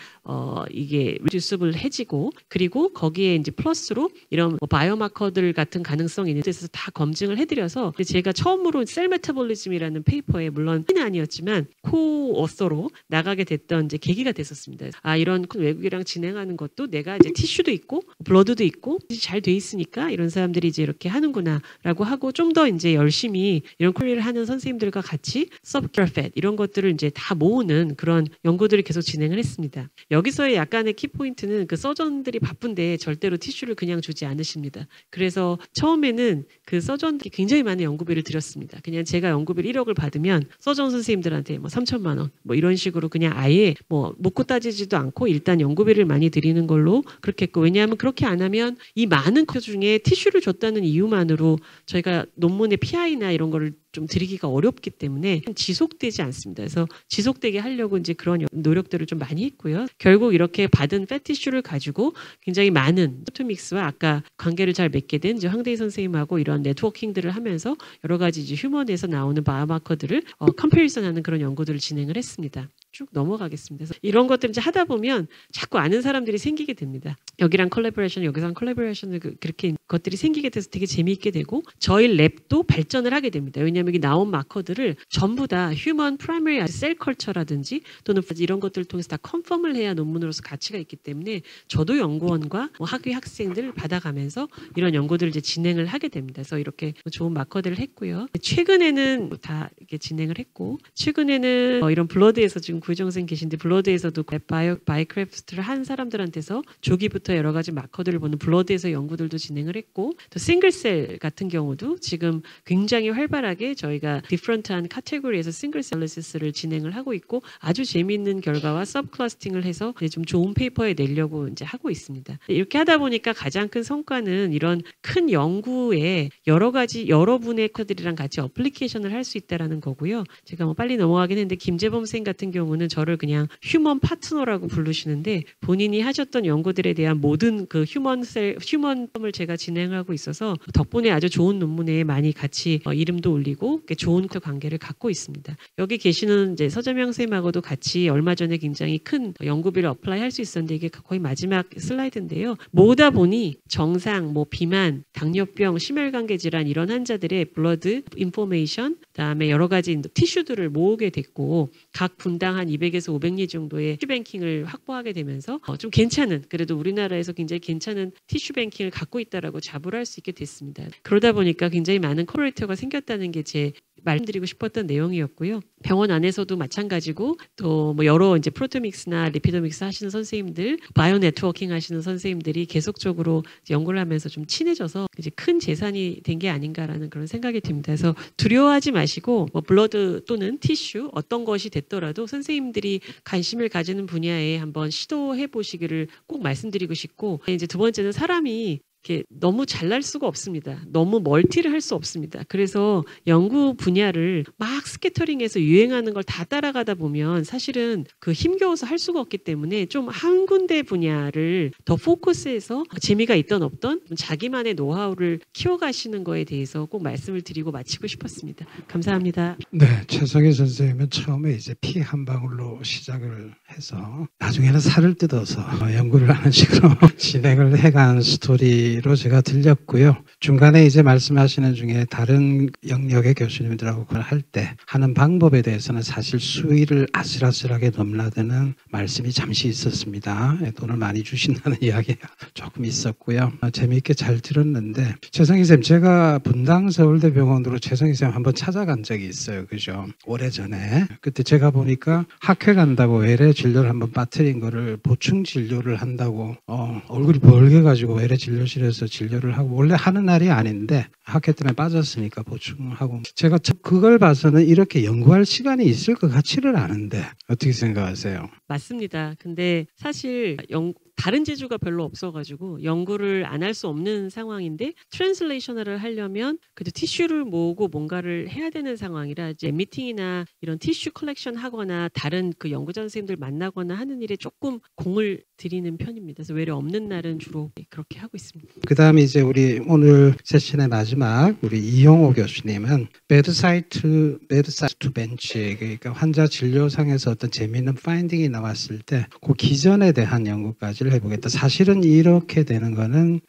S3: 이게 리듀스블 해지고 그리고 거기에 이제 플러스로 이런 바이오마커들 같은 가능성이 있는 데서 다 검증을 해드려서 제가 처음으로 셀 메타볼리즘이라는 페이퍼에 물론 는 아니었지만 코어서로 나가게 하게 됐던 이제 계기가 됐었습니다. 아, 이런 외국이랑 진행하는 것도 내가 이제 티슈도 있고 블러드도 있고 잘 돼 있으니까 이런 사람들이 이제 이렇게 하는구나라고 하고 좀 더 이제 열심히 이런 콜리를 하는 선생님들과 같이 서브큐어팻 이런 것들을 이제 다 모으는 그런 연구들을 계속 진행을 했습니다. 여기서의 약간의 키포인트는 그 서전들이 바쁜데 절대로 티슈를 그냥 주지 않으십니다. 그래서 처음에는 그 서전들이 굉장히 많은 연구비를 들였습니다. 그냥 제가 연구비를 1억을 받으면 서전 선생님들한테 뭐 3천만 원 뭐 이런 식으로 그냥 아예 뭐 묻고 따지지도 않고 일단 연구비를 많이 드리는 걸로 그렇게 했고, 왜냐하면 그렇게 안 하면 이 많은 것 중에 티슈를 줬다는 이유만으로 저희가 논문의 PI나 이런 거를 좀 드리기가 어렵기 때문에 지속되지 않습니다. 그래서 지속되게 하려고 이제 그런 노력들을 좀 많이 했고요. 결국 이렇게 받은 패티슈를 가지고 굉장히 많은 포토믹스와 아까 관계를 잘 맺게 된 이제 황대희 선생님하고 이런 네트워킹들을 하면서 여러 가지 이제 휴먼에서 나오는 바이오마커들을 컴패리선하는 그런 연구들을 진행을 했습니다. 쭉 넘어가겠습니다. 그래서 이런 것들을 이제 하다 보면 자꾸 아는 사람들이 생기게 됩니다. 여기랑 콜라보레이션, 여기랑 콜라보레이션을 그렇게 것들이 생기게 돼서 되게 재미있게 되고 저희 랩도 발전을 하게 됩니다. 왜냐하면 여기 나온 마커들을 전부 다 휴먼 프라이머리 셀 컬처라든지 또는 이런 것들을 통해서 다 컨펌을 해야 논문으로서 가치가 있기 때문에 저도 연구원과 학위 학생들을 받아가면서 이런 연구들을 이제 진행을 하게 됩니다. 그래서 이렇게 좋은 마커들을 했고요. 최근에는 다 이렇게 진행을 했고, 최근에는 이런 블러드에서 지금 구희정 계신데 블러드에서도 바이크래프트를 한 사람들한테서 조기부터 여러 가지 마커들을 보는 블러드에서 연구들도 진행을 했고, 또 싱글셀 같은 경우도 지금 굉장히 활발하게 저희가 디퍼런트한 카테고리에서 싱글셀 애널리시스를 진행을 하고 있고 아주 재미있는 결과와 서브클러스팅을 해서 좀 좋은 페이퍼에 내려고 이제 하고 있습니다. 이렇게 하다 보니까 가장 큰 성과는 이런 큰 연구에 여러 가지 여러분의 커들이랑 같이 어플리케이션을 할 수 있다라는 거고요. 제가 뭐 빨리 넘어가긴 했는데 김재범 선생 같은 경우는 저를 그냥 휴먼 파트너라고 부르시는데 본인이 하셨던 연구들에 대한 모든 그 휴먼을 제가 진행하고 있어서 덕분에 아주 좋은 논문에 많이 같이 이름도 올리고 좋은 관계를 갖고 있습니다. 여기 계시는 이제 서재명 선생님하고도 같이 얼마 전에 굉장히 큰 연구비를 어플라이 할 수 있었는데 이게 거의 마지막 슬라이드인데요. 모으다 보니 정상, 뭐 비만, 당뇨병, 심혈관계 질환 이런 환자들의 블러드 인포메이션, 그다음에 여러 가지 티슈들을 모으게 됐고 각 분당 한 200에서 500리 정도의 티슈 뱅킹을 확보하게 되면서 좀 괜찮은, 그래도 우리나라에서 굉장히 괜찮은 티슈 뱅킹을 갖고 있다라고 자부를 할 수 있게 됐습니다. 그러다 보니까 굉장히 많은 콜레이터가 생겼다는 게 제 말씀드리고 싶었던 내용이었고요. 병원 안에서도 마찬가지고 또 뭐 여러 이제 프로토믹스나 리피도믹스 하시는 선생님들, 바이오 네트워킹 하시는 선생님들이 계속적으로 연구를 하면서 좀 친해져서 이제 큰 재산이 된 게 아닌가라는 그런 생각이 듭니다. 그래서 두려워하지 마시고 뭐 블러드 또는 티슈 어떤 것이 됐더라도 선생님들이 관심을 가지는 분야에 한번 시도해 보시기를 꼭 말씀드리고 싶고, 이제 두 번째는 사람이 이렇게 너무 잘날 수가 없습니다. 너무 멀티를 할 수 없습니다. 그래서 연구 분야를 막 스캐터링해서 유행하는 걸 다 따라가다 보면 사실은 그 힘겨워서 할 수가 없기 때문에 좀 한 군데 분야를 더 포커스해서 재미가 있던 없던 자기만의 노하우를 키워가시는 거에 대해서 꼭 말씀을 드리고 마치고 싶었습니다. 감사합니다.
S1: 네, 최성희 선생님은 처음에 이제 피 한 방울로 시작을 해서 나중에는 살을 뜯어서 연구를 하는 식으로 진행을 해간 스토리로 제가 들렸고요. 중간에 이제 말씀하시는 중에 다른 영역의 교수님들하고 그걸 할 때 하는 방법에 대해서는 사실 수위를 아슬아슬하게 넘나드는 말씀이 잠시 있었습니다. 돈을 많이 주신다는 이야기가 조금 있었고요. 재미있게 잘 들었는데 최성희 쌤, 제가 분당 서울대병원으로 최성희 쌤 한번 찾아간 적이 있어요. 그죠? 오래전에. 그때 제가 보니까 학회 간다고 외래 진료를 한번 빠뜨린 거를 보충 진료를 한다고 얼굴이 벌게가지고 외래 진료실에서 진료를 하고, 원래 하는 날이 아닌데 학회 때문에 빠졌으니까 보충하고, 제가 그걸 봐서는 이렇게 연구할 시간이 있을 것 같지를 않은데 어떻게 생각하세요?
S3: 맞습니다. 근데 사실 다른 재주가 별로 없어가지고 연구를 안 할 수 없는 상황인데 트랜슬레이셔널을 하려면 그래도 티슈를 모으고 뭔가를 해야 되는 상황이라 이제 미팅이나 이런 티슈 컬렉션 하거나 다른 그 연구자 선생님들 만나거나 하는 일에 조금 공을 들이는 편입니다. 그래서 외래 없는 날은 주로 그렇게 하고 있습니다.
S1: 그 다음에 이제 우리 오늘 세션의 마지막 우리 이용호 교수님은 베드사이드 투 벤치, 그러니까 환자 진료상에서 어떤 재미있는 파인딩이 나왔을 때 그 기전에 대한 연구까지를 얘기를 해보겠다. 사실은 이렇게 되는 거는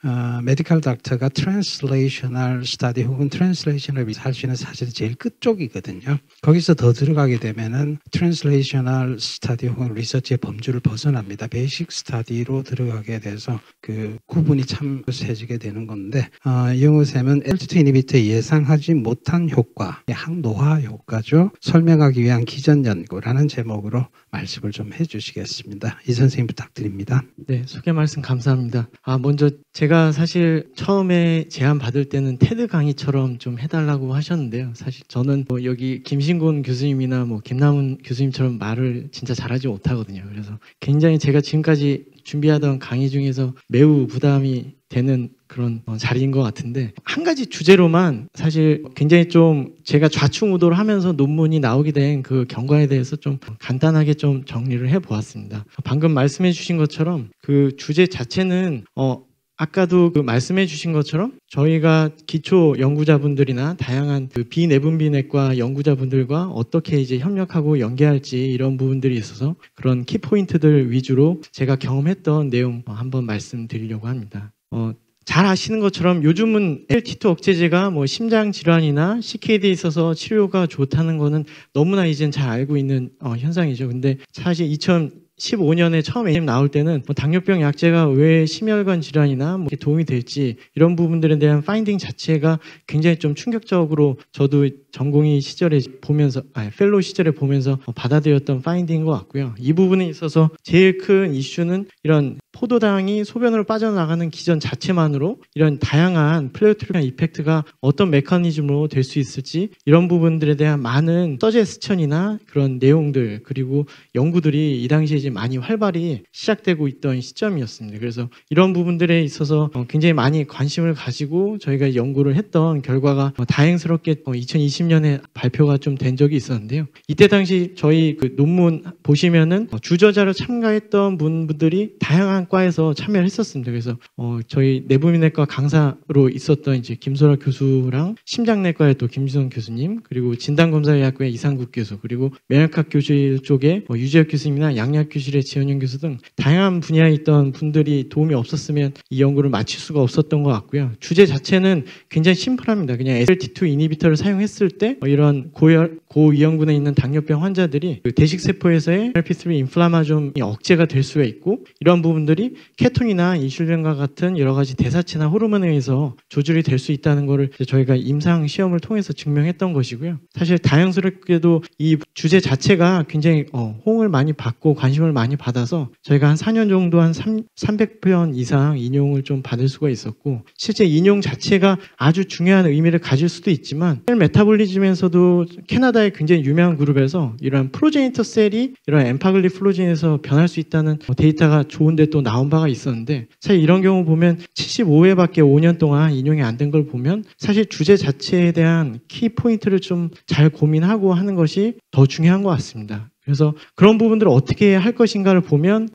S1: 메디컬 닥터가 트랜슬레이셔널 스터디 혹은 트랜슬레이셔널 할 수 있는 사실은 제일 끝쪽이거든요. 거기서 더 들어가게 되면은 트랜슬레이셔널 스터디 혹은 리서치의 범주를 벗어납니다. 베이식 스터디로 들어가게 돼서 그 구분이 참 세지게 되는 건데 영어쌤은 L2 이니비터의 예상하지 못한 효과, 항노화 효과죠. 설명하기 위한 기전 연구라는 제목으로 말씀을 좀 해주시겠습니다. 이 선생님 부탁드립니다.
S4: 네, 소개 말씀 감사합니다. 먼저 제가 사실 처음에 제안 받을 때는 테드 강의처럼 좀 해달라고 하셨는데요. 사실 저는 뭐 여기 김신곤 교수님이나 뭐 김남훈 교수님처럼 말을 진짜 잘하지 못하거든요. 그래서 굉장히 제가 지금까지 준비하던 강의 중에서 매우 부담이 되는 그런 자리인 것 같은데, 한 가지 주제로만 사실 굉장히 좀 제가 좌충우돌 하면서 논문이 나오게 된 그 경과에 대해서 좀 간단하게 좀 정리를 해보았습니다. 방금 말씀해 주신 것처럼 그 주제 자체는 아까도 그 말씀해 주신 것처럼 저희가 기초 연구자분들이나 다양한 그 비내분비내과 연구자분들과 어떻게 이제 협력하고 연계할지 이런 부분들이 있어서 그런 키포인트들 위주로 제가 경험했던 내용 한번 말씀드리려고 합니다. 잘 아시는 것처럼 요즘은 SGLT2 억제제가 뭐 심장 질환이나 CKD에 있어서 치료가 좋다는 거는 너무나 이젠 잘 알고 있는 현상이죠. 근데 사실 2015년에 처음 AIM 나올 때는 뭐 당뇨병 약제가 왜 심혈관 질환이나 뭐 도움이 될지 이런 부분들에 대한 파인딩 자체가 굉장히 좀 충격적으로 저도 전공의 시절에 보면서 펠로우 시절에 보면서 받아들였던 파인딩인 것 같고요. 이 부분에 있어서 제일 큰 이슈는 이런 포도당이 소변으로 빠져나가는 기전 자체만으로 이런 다양한 플레이오트릭한 이펙트가 어떤 메커니즘으로 될 수 있을지 이런 부분들에 대한 많은 서제스천이나 그런 내용들 그리고 연구들이 이 당시에 이제 많이 활발히 시작되고 있던 시점이었습니다. 그래서 이런 부분들에 있어서 굉장히 많이 관심을 가지고 저희가 연구를 했던 결과가 다행스럽게 2020년에 발표가 좀 된 적이 있었는데요. 이때 당시 저희 그 논문 보시면은 주저자로 참가했던 분들이 다양한 과에서 참여를 했었습니다. 그래서 저희 내부민내과 강사로 있었던 이제 김소라 교수랑 심장내과의 또 김지성 교수님, 그리고 진단검사의학과의 이상국 교수, 그리고 면역학 교실 쪽에 유재혁 교수님이나 양약 교실의 지현영 교수 등 다양한 분야에 있던 분들이 도움이 없었으면 이 연구를 마칠 수가 없었던 것 같고요. 주제 자체는 굉장히 심플합니다. 그냥 SGLT2 이니비터를 사용했을 때 이런 고위험군에 있는 당뇨병 환자들이 그 대식세포에서의 LP3 인플라마좀이 억제가 될 수가 있고, 이런 부분들이 케톤이나 인슐린과 같은 여러 가지 대사체나 호르몬에 의해서 조절이 될 수 있다는 것을 저희가 임상 시험을 통해서 증명했던 것이고요. 사실 다행스럽게도 이 주제 자체가 굉장히 호응을 많이 받고 관심을 많이 받아서 저희가 한 4년 정도 한 300편 이상 인용을 좀 받을 수가 있었고, 실제 인용 자체가 아주 중요한 의미를 가질 수도 있지만 셀 메타볼리즘에서도 캐나다의 굉장히 유명한 그룹에서 이런 프로제니터 셀이 이런 엠파글리플로진에서 변할 수 있다는 데이터가 좋은데 또 나온 바가 있었는데, 사실 이런 경우 보면 75회밖에 5년 동안 인용이 안 된 걸 보면 사실 주제 자체에 대한 키 포인트를 좀 잘 고민하고 하는 것이 더 중요한 것 같습니다. 그래서 그런 부분들을 어떻게 할 것인가를 보면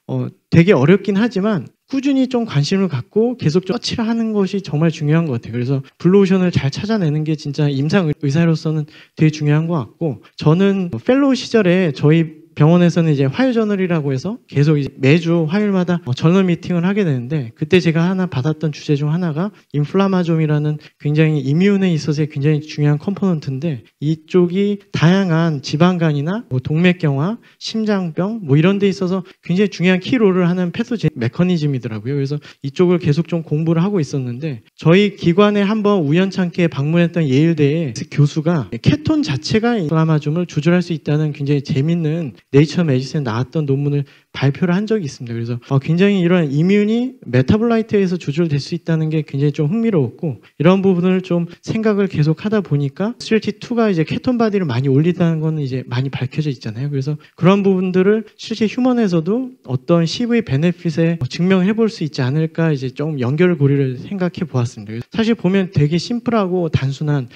S4: 되게 어렵긴 하지만 꾸준히 좀 관심을 갖고 계속 좀 서치를 하는 것이 정말 중요한 것 같아요. 그래서 블루오션을 잘 찾아내는 게 진짜 임상 의사로서는 되게 중요한 것 같고, 저는 펠로우 시절에 저희 병원에서는 이제 화요 저널이라고 해서 계속 이제 매주 화요일마다 저널 미팅을 하게 되는데, 그때 제가 하나 받았던 주제 중 하나가 인플라마좀이라는 굉장히 이뮨에 있어서의 굉장히 중요한 컴포넌트인데, 이쪽이 다양한 지방간이나 동맥경화, 심장병 이런 데 있어서 굉장히 중요한 키롤을 하는 패소제닉 메커니즘이더라고요. 그래서 이쪽을 계속 좀 공부를 하고 있었는데, 저희 기관에 한번 우연찮게 방문했던 예일대의 교수가 케톤 자체가 인플라마좀을 조절할 수 있다는 굉장히 재밌는 네이처 메디슨에 나왔던 논문을 발표를 한 적이 있습니다. 그래서 굉장히 이런 이뮨이 메타볼라이트에서 조절될 수 있다는 게 굉장히 좀 흥미로웠고, 이런 부분을 좀 생각을 계속 하다 보니까 SGLT2가 이제 케톤 바디를 많이 올린다는 거는 이제 많이 밝혀져 있잖아요. 그래서 그런 부분들을 실제 휴먼에서도 어떤 CV 베네핏에 증명해 볼 수 있지 않을까 이제 좀 연결고리를 생각해 보았습니다. 사실 보면 되게 심플하고 단순한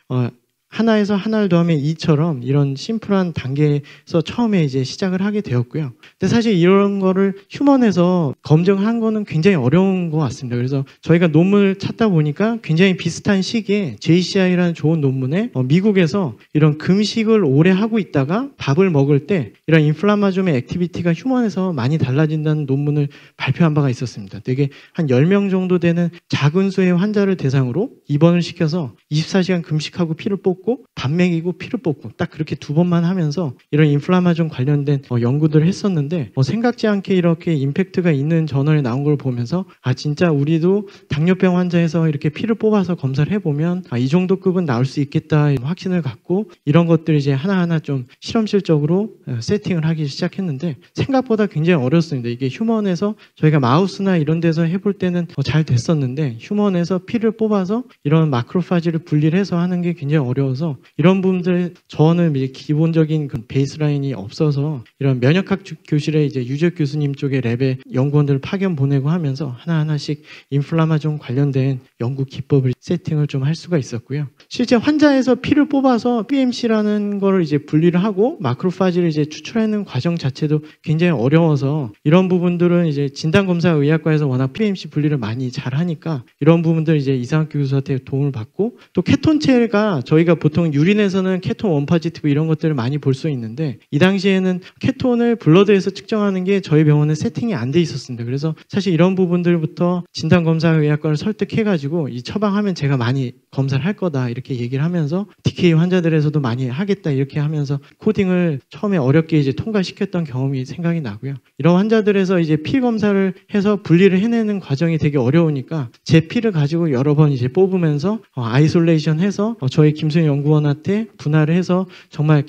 S4: 하나에서 하나를 더하면 2처럼 이런 심플한 단계에서 처음에 이제 시작을 하게 되었고요. 근데 사실 이런 거를 휴먼에서 검증한 거는 굉장히 어려운 것 같습니다. 그래서 저희가 논문을 찾다 보니까 굉장히 비슷한 시기에 JCI라는 좋은 논문에 미국에서 이런 금식을 오래 하고 있다가 밥을 먹을 때 이런 인플라마좀의 액티비티가 휴먼에서 많이 달라진다는 논문을 발표한 바가 있었습니다. 되게 한 10명 정도 되는 작은 수의 환자를 대상으로 입원을 시켜서 24시간 금식하고 피를 뽑고 밥 먹이고 피를 뽑고 딱 그렇게 2번만 하면서 이런 인플라마좀 관련된 연구들을 했었는데 생각지 않게 이렇게 임팩트가 있는 저널에 나온 걸 보면서 진짜 우리도 당뇨병 환자에서 이렇게 피를 뽑아서 검사를 해보면 이 정도 급은 나올 수 있겠다 확신을 갖고 이런 것들 이제 하나하나 좀 실험실적으로 세팅을 하기 시작했는데 생각보다 굉장히 어렵습니다. 이게 휴먼에서 저희가 마우스나 이런 데서 해볼 때는 잘 됐었는데 휴먼에서 피를 뽑아서 이런 마크로파지를 분리를 해서 하는 게 굉장히 어려워서 이런 부분들 저는 이제 기본적인 그 베이스라인이 없어서 이런 면역학 교실에 이제 유적 교수님 쪽의 랩에 연구원들을 파견 보내고 하면서 하나하나씩 인플라마좀 관련된 연구 기법을 세팅을 좀 할 수가 있었고요. 실제 환자에서 피를 뽑아서 PMC라는 거를 이제 분리를 하고 마크로파지를 이제 추출하는 과정 자체도 굉장히 어려워서 이런 부분들은 이제 진단검사의학과에서 워낙 PMC 분리를 많이 잘 하니까 이런 부분들 이제 이상학 교수한테 도움을 받고 또 케톤체가 저희가 보통 유린에서는 케톤 원파지티브 이런 것들을 많이 볼 수 있는데 이 당시에는 케톤을 블러드에서 측정하는 게 저희 병원에 세팅이 안 돼 있었습니다. 그래서 사실 이런 부분들부터 진단검사의학과를 설득해가지고 이 처방하면 제가 많이 검사를 할 거다 이렇게 얘기를 하면서 DK 환자들에서도 많이 하겠다 이렇게 하면서 코딩을 처음에 어렵게 이제 통과시켰던 경험이 생각이 나고요. 이런 환자들에서 이제 피 검사를 해서 분리를 해내는 과정이 되게 어려우니까 제 피를 가지고 여러 번 이제 뽑으면서 아이솔레이션 해서 저희 김수현 연구원한테 분할을 해서 정말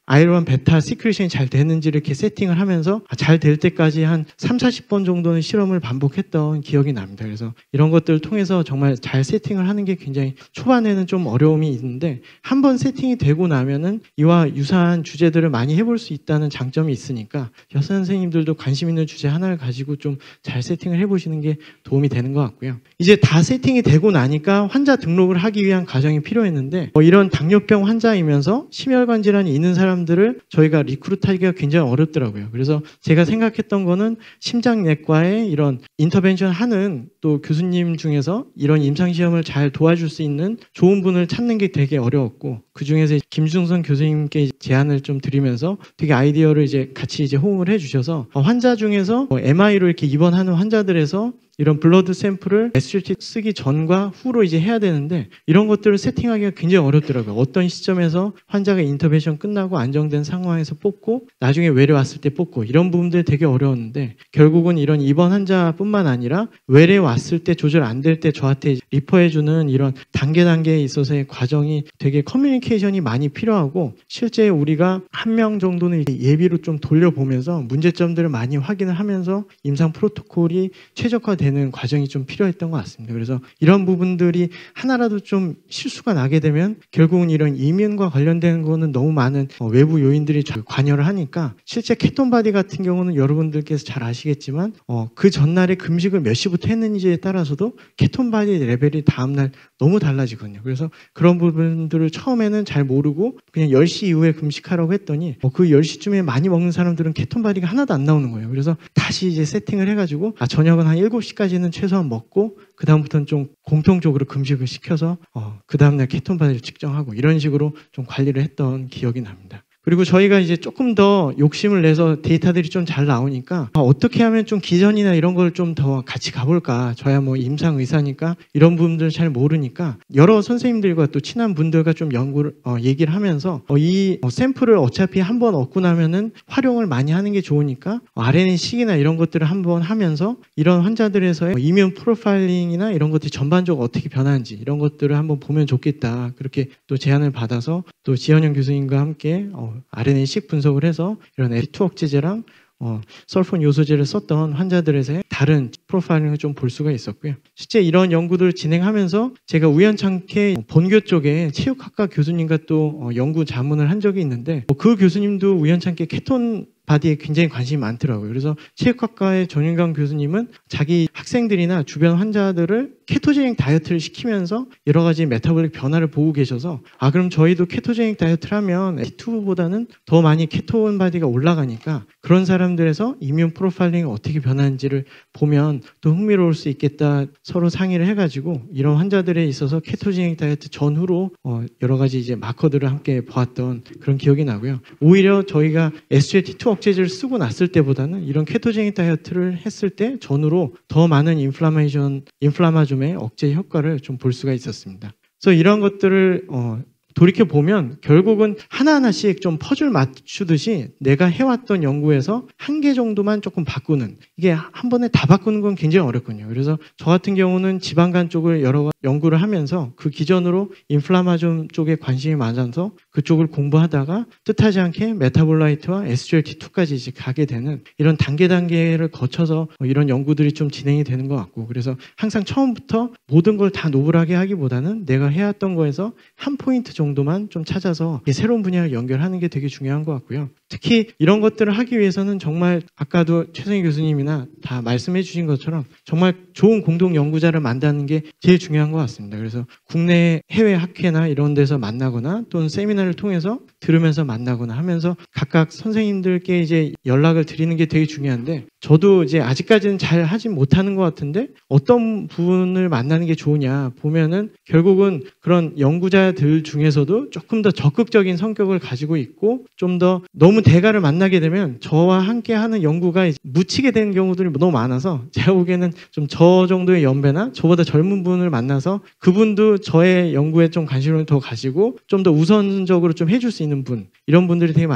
S4: 아이론 베타 시크리션이 잘 되는지 이렇게 세팅을 하면서 잘 될 때까지 한 30-40번 정도는 실험을 반복했던 기억이 납니다. 그래서 이런 것들을 통해서 정말 잘 세팅을 하는 게 굉장히 초반에는 좀 어려움이 있는데 한번 세팅이 되고 나면은 이와 유사한 주제들을 많이 해볼 수 있다는 장점이 있으니까 여사 선생님들도 관심 있는 주제 하나를 가지고 좀 잘 세팅을 해보시는 게 도움이 되는 것 같고요. 이제 다 세팅이 되고 나니까 환자 등록을 하기 위한 과정이 필요했는데 이런 당뇨병 환자이면서 심혈관 질환이 있는 사람들을 저희가 리크루트하기가 굉장히 어렵더라고요. 그래서 제가 생각했던 거는 심장내과에 이런 인터벤션 하는 또 교수님 중에서 이런 임상시험을 잘 도와줄 수 있는 좋은 분을 찾는 게 되게 어려웠고 그 중에서 김중선 교수님께 제안을 좀 드리면서 되게 아이디어를 이제 같이 이제 호응을 해주셔서 환자 중에서 MI로 이렇게 입원하는 환자들에서 이런 블러드 샘플을 SGLT 쓰기 전과 후로 이제 해야 되는데 이런 것들을 세팅하기가 굉장히 어렵더라고요. 어떤 시점에서 환자가 인터벤션 끝나고 안정된 상황에서 뽑고 나중에 외래 왔을 때 뽑고 이런 부분들이 되게 어려웠는데 결국은 이런 입원 환자뿐만 아니라 외래 왔을 때 조절 안 될 때 저한테 리퍼해주는 이런 단계에 있어서의 과정이 되게 커뮤니케이션이 많이 필요하고 실제 우리가 한 명 정도는 예비로 좀 돌려보면서 문제점들을 많이 확인을 하면서 임상 프로토콜이 최적화되는 과정이 좀 필요했던 것 같습니다. 그래서 이런 부분들이 하나라도 좀 실수가 나게 되면 결국은 이런 이민과 관련된 거는 너무 많은 외부 요인들이 관여를 하니까 실제 케톤바디 같은 경우는 여러분들께서 잘 아시겠지만 그 전날에 금식을 몇 시부터 했는지에 따라서도 케톤바디 레벨이 다음날 너무 달라지거든요. 그래서 그런 부분들을 처음에는 잘 모르고 그냥 10시 이후에 금식하라고 했더니 그 10시쯤에 많이 먹는 사람들은 케톤바디가 하나도 안 나오는 거예요. 그래서 다시 이제 세팅을 해가지고 저녁은 한 7시까지는 최소한 먹고 그 다음부터는 좀 공통적으로 금식을 시켜서 그 다음날 케톤바디를 측정하고 이런 식으로 좀 관리를 했던 기억이 납니다. 그리고 저희가 이제 조금 더 욕심을 내서 데이터들이 좀 잘 나오니까 어떻게 하면 좀 기전이나 이런 걸 좀 더 같이 가볼까. 저야 뭐 임상 의사니까 이런 부분들을 잘 모르니까 여러 선생님들과 또 친한 분들과 좀 연구를 얘기를 하면서 이 샘플을 어차피 한번 얻고 나면은 활용을 많이 하는 게 좋으니까 RNA-식이나 이런 것들을 한번 하면서 이런 환자들에서의 이뮨 프로파일링이나 이런 것들이 전반적으로 어떻게 변하는지 이런 것들을 한번 보면 좋겠다. 그렇게 또 제안을 받아서 또 지현영 교수님과 함께 RNA-식 분석을 해서 이런 F2 억제제랑 설폰 요소제를 썼던 환자들에서의 다른 프로파일링을 좀 볼 수가 있었고요. 실제 이런 연구들을 진행하면서 제가 우연찮게 본교 쪽에 체육학과 교수님과 또 연구 자문을 한 적이 있는데 그 교수님도 우연찮게 케톤 바디에 굉장히 관심이 많더라고요. 그래서 체육학과의 전윤강 교수님은 자기 학생들이나 주변 환자들을 케토제닉 다이어트를 시키면서 여러 가지 메타볼릭 변화를 보고 계셔서 그럼 저희도 케토제닉 다이어트를 하면 T2보다는 더 많이 케톤 바디가 올라가니까 그런 사람들에서 이뮨 프로파일링이 어떻게 변하는지를 보면 또 흥미로울 수 있겠다 서로 상의를 해가지고 이런 환자들에 있어서 케토제닉 다이어트 전후로 여러 가지 이제 마커들을 함께 보았던 그런 기억이 나고요. 오히려 저희가 SGLT2 억제제를 쓰고 났을 때보다는 이런 케토제닉 다이어트를 했을 때 전후로 더 많은 인플라마좀의 억제 효과를 좀 볼 수가 있었습니다. 그래서 이런 것들을 돌이켜 보면 결국은 하나하나씩 좀 퍼즐 맞추듯이 내가 해왔던 연구에서 한 개 정도만 조금 바꾸는, 이게 한 번에 다 바꾸는 건 굉장히 어렵거든요. 그래서 저 같은 경우는 지방간 쪽을 여러 연구를 하면서 그 기존으로 인플라마좀 쪽에 관심이 많아서 그쪽을 공부하다가 뜻하지 않게 메타볼라이트와 SGLT2까지 이제 가게 되는 이런 단계를 거쳐서 이런 연구들이 좀 진행이 되는 것 같고, 그래서 항상 처음부터 모든 걸 다 노블하게 하기보다는 내가 해왔던 거에서 한 포인트 정도만 좀 찾아서 새로운 분야를 연결하는 게 되게 중요한 것 같고요. 특히 이런 것들을 하기 위해서는 정말 아까도 최성희 교수님이나 다 말씀해 주신 것처럼 정말 좋은 공동 연구자를 만드는 게 제일 중요한 것 같습니다. 그래서 국내 해외 학회나 이런 데서 만나거나 또는 세미나를 통해서 들으면서 만나거나 하면서 각각 선생님들께 이제 연락을 드리는 게 되게 중요한데, 저도 이제 아직까지는 잘 하진 못하는 것 같은데 어떤 분을 만나는 게 좋으냐 보면은 결국은 그런 연구자들 중에서도 조금 더 적극적인 성격을 가지고 있고 좀 더 너무 대가를 만나게 되면 저와 함께 하는 연구가 이제 묻히게 되는 경우들이 너무 많아서 제가 보기에는 좀 저 정도의 연배나 저보다 젊은 분을 만나서 그분도 저의 연구에 좀 관심을 더 가지고 좀 더 우선적으로 좀 해줄 수 있는 분, 이런 분들이 되게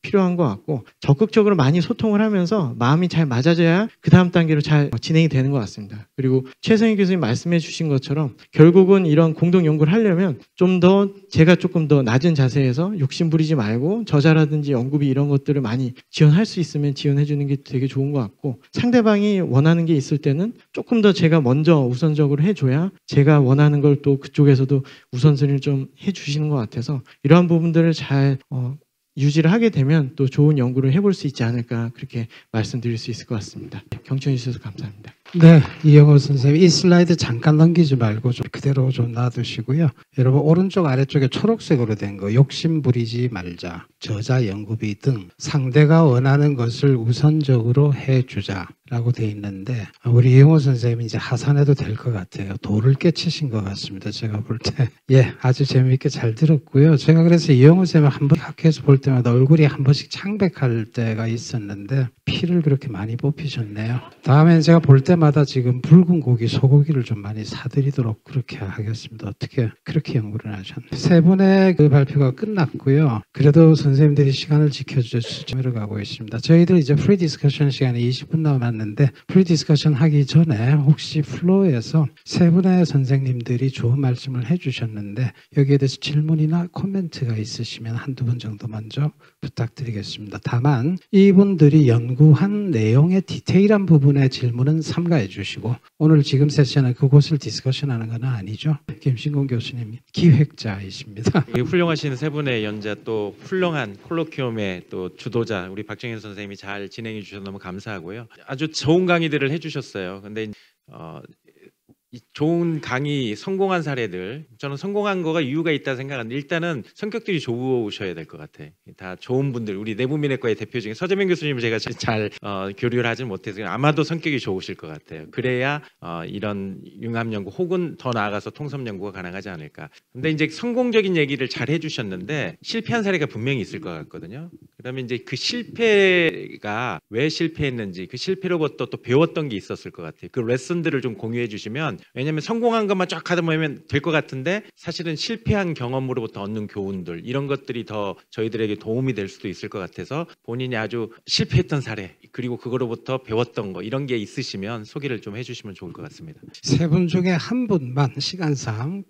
S4: 필요한 것 같고, 적극적으로 많이 소통을 하면서 마음이 잘 맞아져야 그 다음 단계로 잘 진행이 되는 것 같습니다. 그리고 최성희 교수님 말씀해 주신 것처럼 결국은 이런 공동 연구를 하려면 좀 더 제가 조금 더 낮은 자세에서 욕심 부리지 말고 저자라든지 연구비 이런 것들을 많이 지원할 수 있으면 지원해 주는 게 되게 좋은 것 같고, 상대방이 원하는 게 있을 때는 조금 더 제가 먼저 우선적으로 해줘야 제가 원하는 걸 또 그쪽에서도 우선순위를 좀 해주시는 것 같아서 이러한 부분들을 잘 유지를 하게 되면 또 좋은 연구를 해볼 수 있지 않을까, 그렇게 말씀드릴 수 있을 것 같습니다. 경청해 주셔서 감사합니다.
S1: 네, 이영호 선생님, 이 슬라이드 잠깐 넘기지 말고 좀 그대로 좀 놔두시고요. 여러분 오른쪽 아래쪽에 초록색으로 된 거, 욕심 부리지 말자, 저자 연구비 등 상대가 원하는 것을 우선적으로 해주자라고 돼 있는데, 우리 이영호 선생님이 이제 하산해도 될 것 같아요. 돌을 깨치신 것 같습니다. 제가 볼 때. 예, 아주 재미있게 잘 들었고요. 제가 그래서 이영호 선생님을 한번 학회에서 볼 때마다 얼굴이 한 번씩 창백할 때가 있었는데 피를 그렇게 많이 뽑히셨네요. 다음엔 제가 볼 때마다 지금 붉은 고기, 소고기를 좀 많이 사드리도록 그렇게 하겠습니다. 어떻게 그렇게 연구를 하셨나요? 세 분의 그 발표가 끝났고요. 그래도 선생님들이 시간을 지켜주셔서 가고 있습니다. 저희들 이제 프리 디스커션 시간이 20분 남았는데, 프리 디스커션 하기 전에 혹시 플로어에서 세 분의 선생님들이 좋은 말씀을 해주셨는데 여기에 대해서 질문이나 코멘트가 있으시면 한두 분 정도 먼저 부탁드리겠습니다. 다만 이분들이 연구한 내용의 디테일한 부분의 질문은 삼가해 주시고, 오늘 지금 세션은 그곳을 디스커션하는 건 아니죠. 김신곤 교수님 기획자이십니다.
S5: 훌륭하신 세 분의 연자, 또 훌륭한 콜로퀴움의 또 주도자 우리 박정현 선생님이 잘 진행해 주셔서 너무 감사하고요. 아주 좋은 강의들을 해주셨어요. 근데 좋은 강의 성공한 사례들, 저는 성공한 거가 이유가 있다 생각하는데, 일단은 성격들이 좋으셔야 될 것 같아. 다 좋은 분들, 우리 내부민의과의 대표 중에 서재명 교수님을 제가 잘 교류를 하지 못해서 아마도 성격이 좋으실 것 같아요. 그래야 이런 융합 연구 혹은 더 나아가서 통섭 연구가 가능하지 않을까. 근데 이제 성공적인 얘기를 잘 해주셨는데 실패한 사례가 분명히 있을 것 같거든요. 그다음에 이제 그 실패가 왜 실패했는지, 그 실패로부터 또 배웠던 게 있었을 것 같아요. 그 레슨들을 좀 공유해 주시면, 왜냐하면 성공한 것만 쫙 하다 보면 될 것 같은데 사실은 실패한 경험으로부터 얻는 교훈들, 이런 것들이 더 저희들에게 도움이 될 수도 있을 것 같아서 본인이 아주 실패했던 사례, 그리고 그거로부터 배웠던 거, 이런 게 있으시면 소개를 좀 해주시면 좋을 것 같습니다.
S1: 세 분 중에 한 분만 시간상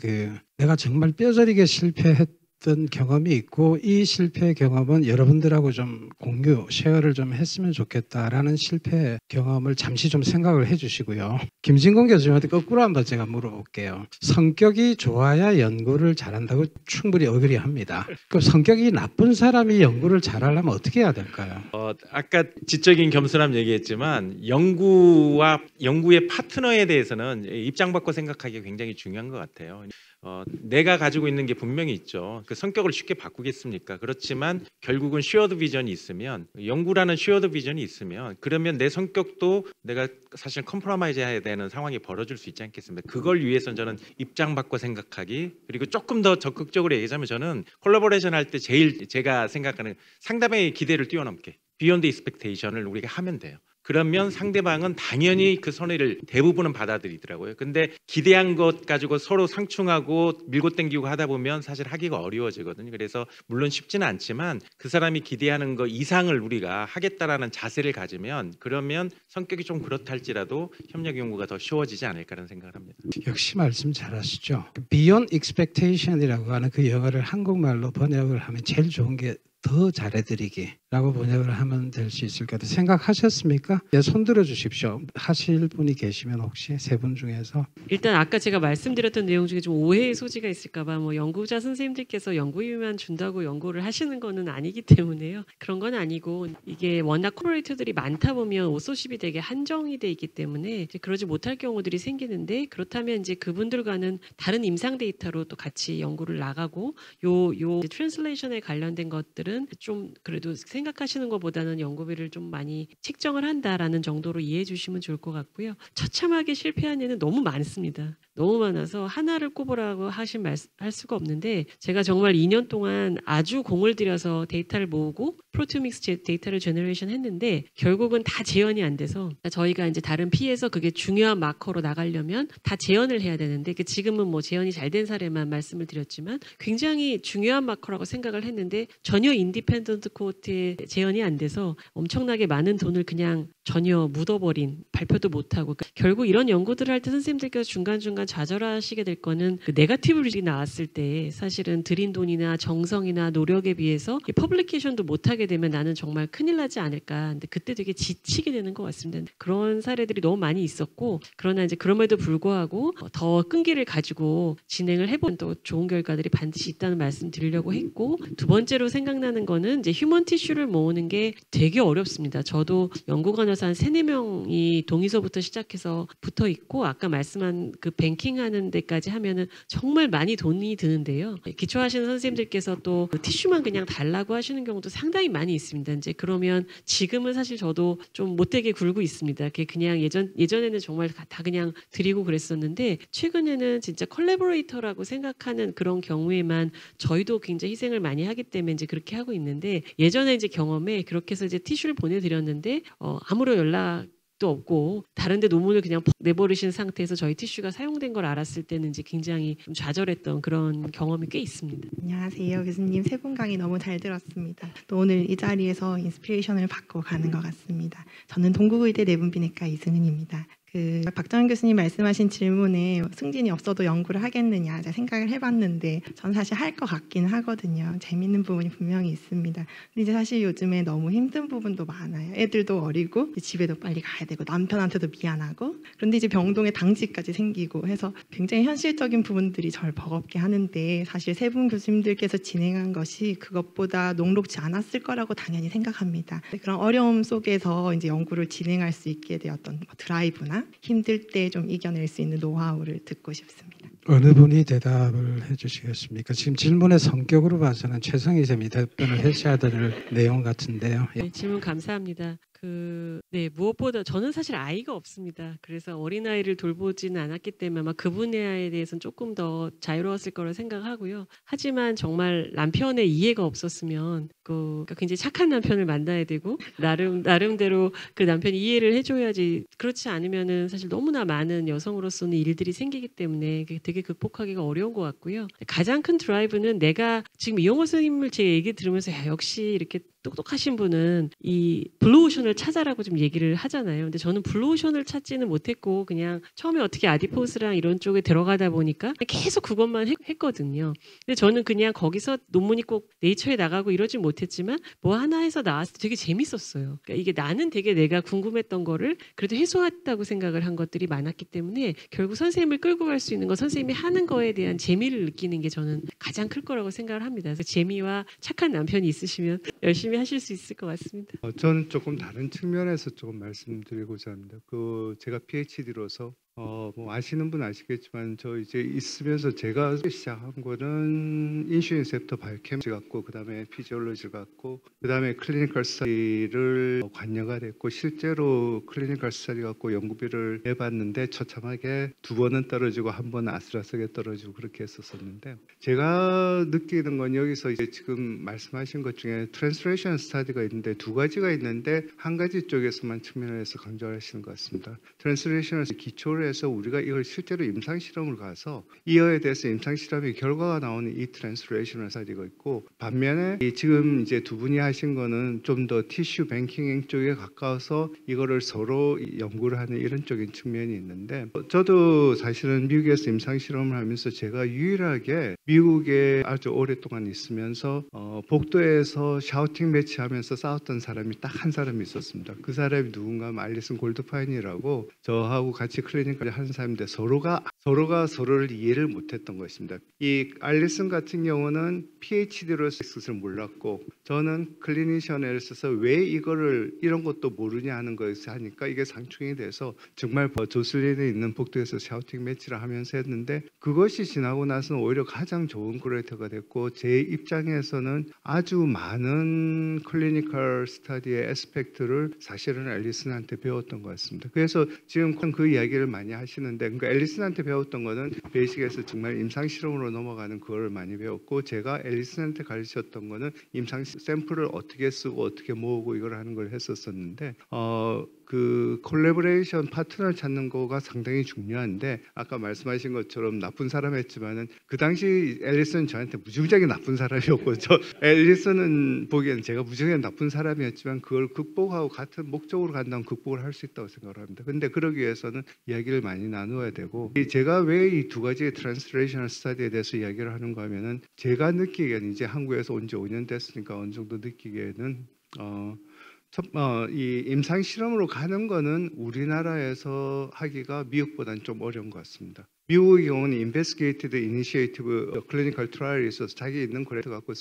S1: 내가 정말 뼈저리게 실패했던 했던 경험이 있고 이 실패 경험은 여러분들하고 좀 공유, 쉐어를 좀 했으면 좋겠다라는 실패 경험을 잠시 좀 생각을 해주시고요. 김진곤 교수님한테 거꾸로 한번 제가 물어볼게요. 성격이 좋아야 연구를 잘한다고 충분히 어그리합니다. 그럼 성격이 나쁜 사람이 연구를 잘하려면 어떻게 해야 될까요?
S5: 아까 지적인 겸손함 얘기했지만 연구의 파트너에 대해서는 입장 바꿔 생각하기가 굉장히 중요한 것 같아요. 내가 가지고 있는 게 분명히 있죠. 그 성격을 쉽게 바꾸겠습니까? 그렇지만 결국은 쉐어드 비전이 있으면, 연구라는 쉐어드 비전이 있으면, 그러면 내 성격도 내가 사실 컴프로마이즈 해야 되는 상황이 벌어질 수 있지 않겠습니까? 그걸 위해서는 저는 입장 바꿔 생각하기, 그리고 조금 더 적극적으로 얘기하자면 저는 콜라보레이션 할 때 제일 제가 생각하는 상대방의 기대를 뛰어넘게 비욘드 익스펙테이션을 우리가 하면 돼요. 그러면 상대방은 당연히 그 선의를 대부분은 받아들이더라고요. 근데 기대한 것 가지고 서로 상충하고 밀고 당기고 하다 보면 사실 하기가 어려워지거든요. 그래서 물론 쉽지는 않지만 그 사람이 기대하는 것 이상을 우리가 하겠다라는 자세를 가지면, 그러면 성격이 좀 그렇다 할지라도 협력 연구가 더 쉬워지지 않을까라는 생각을 합니다.
S1: 역시 말씀 잘하시죠. Beyond Expectation이라고 하는 그 영어를 한국말로 번역을 하면 제일 좋은 게 더 잘해드리기라고 번역을 하면 될 수 있을 것 같아요. 생각하셨습니까? 예, 손 들어주십시오. 하실 분이 계시면 혹시 세 분 중에서.
S3: 일단 아까 제가 말씀드렸던 내용 중에 좀 오해의 소지가 있을까봐 뭐 연구자 선생님들께서 연구비만 준다고 연구를 하시는 거는 아니기 때문에요. 그런 건 아니고, 이게 워낙 코퍼레이터들이 많다 보면 오소십이 되게 한정이 돼 있기 때문에 이제 그러지 못할 경우들이 생기는데, 그렇다면 이제 그분들과는 다른 임상 데이터로 또 같이 연구를 나가고 요 트랜슬레이션에 관련된 것들은 좀 그래도 생각하시는 것보다는 연구비를 좀 많이 책정을 한다라는 정도로 이해해 주시면 좋을 것 같고요. 처참하게 실패한 예는 너무 많습니다. 너무 많아서 하나를 꼽으라고 할 수가 없는데, 제가 정말 2년 동안 아주 공을 들여서 데이터를 모으고 프로티오믹스 데이터를 제너레이션 했는데 결국은 다 재현이 안 돼서, 저희가 이제 다른 P에서 그게 중요한 마커로 나가려면 다 재현을 해야 되는데, 지금은 뭐 재현이 잘 된 사례만 말씀을 드렸지만 굉장히 중요한 마커라고 생각을 했는데 전혀 인디펜던트 코호트에 재현이 안 돼서 엄청나게 많은 돈을 그냥 전혀 묻어버린, 발표도 못하고. 결국 이런 연구들을 할 때 선생님들께서 중간중간 좌절하시게 될 거는 그 네거티브 리뷰가 나왔을 때 사실은 들인 돈이나 정성이나 노력에 비해서 퍼블리케이션도 못하게 되면 나는 정말 큰일 나지 않을까. 근데 그때 되게 지치게 되는 것 같습니다. 그런 사례들이 너무 많이 있었고, 그러나 이제 그럼에도 불구하고 더 끈기를 가지고 진행을 해보면 또 좋은 결과들이 반드시 있다는 말씀 드리려고 했고, 두 번째로 생각나는 거는 이제 휴먼 티슈를 모으는 게 되게 어렵습니다. 저도 연구관에서 한 3-4명이 동의서부터 시작해서 붙어 있고, 아까 말씀한 그 뱅킹하는 데까지 하면은 정말 많이 돈이 드는데요. 기초하시는 선생님들께서 또 티슈만 그냥 달라고 하시는 경우도 상당히 많이 있습니다. 이제 그러면 지금은 사실 저도 좀 못되게 굴고 있습니다. 그냥 예전에는 정말 다 그냥 드리고 그랬었는데, 최근에는 진짜 컬래버레이터라고 생각하는 그런 경우에만 저희도 굉장히 희생을 많이 하기 때문에 이제 그렇게 하고 있는데, 예전에 이제 경험에 그렇게 해서 이제 티슈를 보내드렸는데 아무런 연락도 없고 다른데 논문을 그냥 내버리신 상태에서 저희 티슈가 사용된 걸 알았을 때는 이제 굉장히 좀 좌절했던 그런 경험이 꽤 있습니다.
S6: 안녕하세요. 교수님, 세 분 강의 너무 잘 들었습니다. 또 오늘 이 자리에서 인스피레이션을 받고 가는 것 같습니다. 저는 동국의대 내분비내과 이승은입니다. 박정현 교수님 말씀하신 질문에 승진이 없어도 연구를 하겠느냐 제가 생각을 해봤는데, 전 사실 할 것 같긴 하거든요. 재밌는 부분이 분명히 있습니다. 근데 이제 사실 요즘에 너무 힘든 부분도 많아요. 애들도 어리고 집에도 빨리 가야 되고 남편한테도 미안하고, 그런데 이제 병동에 당직까지 생기고 해서 굉장히 현실적인 부분들이 저를 버겁게 하는데, 사실 세 분 교수님들께서 진행한 것이 그것보다 녹록지 않았을 거라고 당연히 생각합니다. 그런 어려움 속에서 이제 연구를 진행할 수 있게 되었던 드라이브나 힘들 때 좀 이겨낼 수 있는 노하우를 듣고 싶습니다.
S1: 어느 분이 대답을 해주시겠습니까? 지금 질문의 성격으로 봐서는 최성희 쌤이 답변을 하셔야 될 내용 같은데요.
S3: 네, 질문 감사합니다. 무엇보다 저는 사실 아이가 없습니다. 그래서 어린아이를 돌보지는 않았기 때문에 아마 그 분야에 대해서는 조금 더 자유로웠을 거라 생각하고요. 하지만 정말 남편의 이해가 없었으면 그러니까 굉장히 착한 남편을 만나야 되고 나름대로 그 남편이 이해를 해줘야지. 그렇지 않으면은 사실 너무나 많은 여성으로서는 일들이 생기기 때문에 그게 되게 극복하기가 어려운 것 같고요. 가장 큰 드라이브는 내가 지금 이용호 선생님을 제 얘기 들으면서 야, 역시 이렇게 똑똑하신 분은 이 블루오션을 찾아라고 좀 얘기를 하잖아요. 근데 저는 블루오션을 찾지는 못했고 그냥 처음에 어떻게 아디포스랑 이런 쪽에 들어가다 보니까 계속 그것만 했거든요. 근데 저는 그냥 거기서 논문이 꼭 네이처에 나가고 이러진 못했지만 뭐 하나 해서 나왔을 때 되게 재밌었어요. 그러니까 이게 나는 되게 내가 궁금했던 거를 그래도 해소했다고 생각을 한 것들이 많았기 때문에 결국 선생님을 끌고 갈 수 있는 건 선생님이 하는 거에 대한 재미를 느끼는 게 저는 가장 클 거라고 생각을 합니다. 그래서 재미와 착한 남편이 있으시면 열심히 하실 수 있을 것 같습니다.
S7: 저는 조금 다른 측면에서 조금 말씀드리고자 합니다. 제가 PhD로서 뭐 아시는 분 아시겠지만 저 이제 있으면서 제가 시작한 거는 인슈인셉터 바이오케미스트리 갖고 그다음에 피지올로지 갖고 그다음에 클리니컬 스터디를 관여가 됐고 실제로 클리니컬 스터디 갖고 연구비를 내봤는데 처참하게 2번은 떨어지고 1번은 아슬아슬하게 떨어지고 그렇게 했었었는데 제가 느끼는 건 여기서 이제 지금 말씀하신 것 중에 트랜스레이션 스터디가 있는데 2가지가 있는데 한 가지 쪽에서만 측면을 해서 강조를 하시는 것 같습니다. 트랜스레이션을 기초를 해서 우리가 이걸 실제로 임상 실험을 가서 이어에 대해서 임상 실험의 결과가 나오는 이 트랜스레이션을 사지고 있고 반면에 지금 이제 두 분이 하신 거는 좀 더 티슈 뱅킹 쪽에 가까워서 이거를 서로 연구를 하는 이런 쪽인 측면이 있는데 저도 사실은 미국에서 임상 실험을 하면서 제가 유일하게 미국에 아주 오랫동안 있으면서 복도에서 샤우팅 매치하면서 싸웠던 사람이 딱 한 사람이 있었습니다. 그 사람이 누군가 하면 알리슨 골드파인이라고 저하고 같이 클리닉을 한 사람인데 서로가 서로를 이해를 못했던 것입니다. 이 알리슨 같은 경우는 PhD로서 것을 몰랐고 저는 클리니션에 있어서 왜 이런 것도 모르냐 하는 것을 하니까 이게 상충이 돼서 정말 조슬린에 있는 복도에서 샤우팅 매치를 하면서 했는데 그것이 지나고 나서는 오히려 가장 좋은 그레이터가 됐고 제 입장에서는 아주 많은 클리니컬 스터디의 에스펙트를 사실은 앨리슨한테 배웠던 것 같습니다. 그래서 지금 그 이야기를 많이 하시는데 그러니까 앨리슨한테 배웠던 거는 베이직에서 정말 임상 실험으로 넘어가는 그걸 많이 배웠고 제가 앨리슨한테 가르쳤던 거는 임상 샘플을 어떻게 쓰고 어떻게 모으고 이걸 하는 걸 했었었는데 그 콜래보레이션 파트너를 찾는 거가 상당히 중요한데 아까 말씀하신 것처럼 나쁜 사람 했지만은 그 당시 앨리슨은 저한테 무지무지하게 나쁜 사람이었고 저 앨리슨은 보기에는 제가 무지무지하게 나쁜 사람이었지만 그걸 극복하고 같은 목적으로 간다면 극복을 할 수 있다고 생각을 합니다. 근데 그러기 위해서는 이야기를 많이 나누어야 되고 제가 왜 이 2가지의 트랜스레이셔널 스터디에 대해서 이야기를 하는가 하면은 제가 느끼기에는 이제 한국에서 온 지 5년 됐으니까 어느 정도 느끼기에는 이 임상 실험으로 가는 거는 우리나라에서 하기가 미국보다는 좀 어려운 것 같습니다. 미국의 경우는 Investigated Initiative Clinical Trial이 있어서 자기 있는 그래도 갖고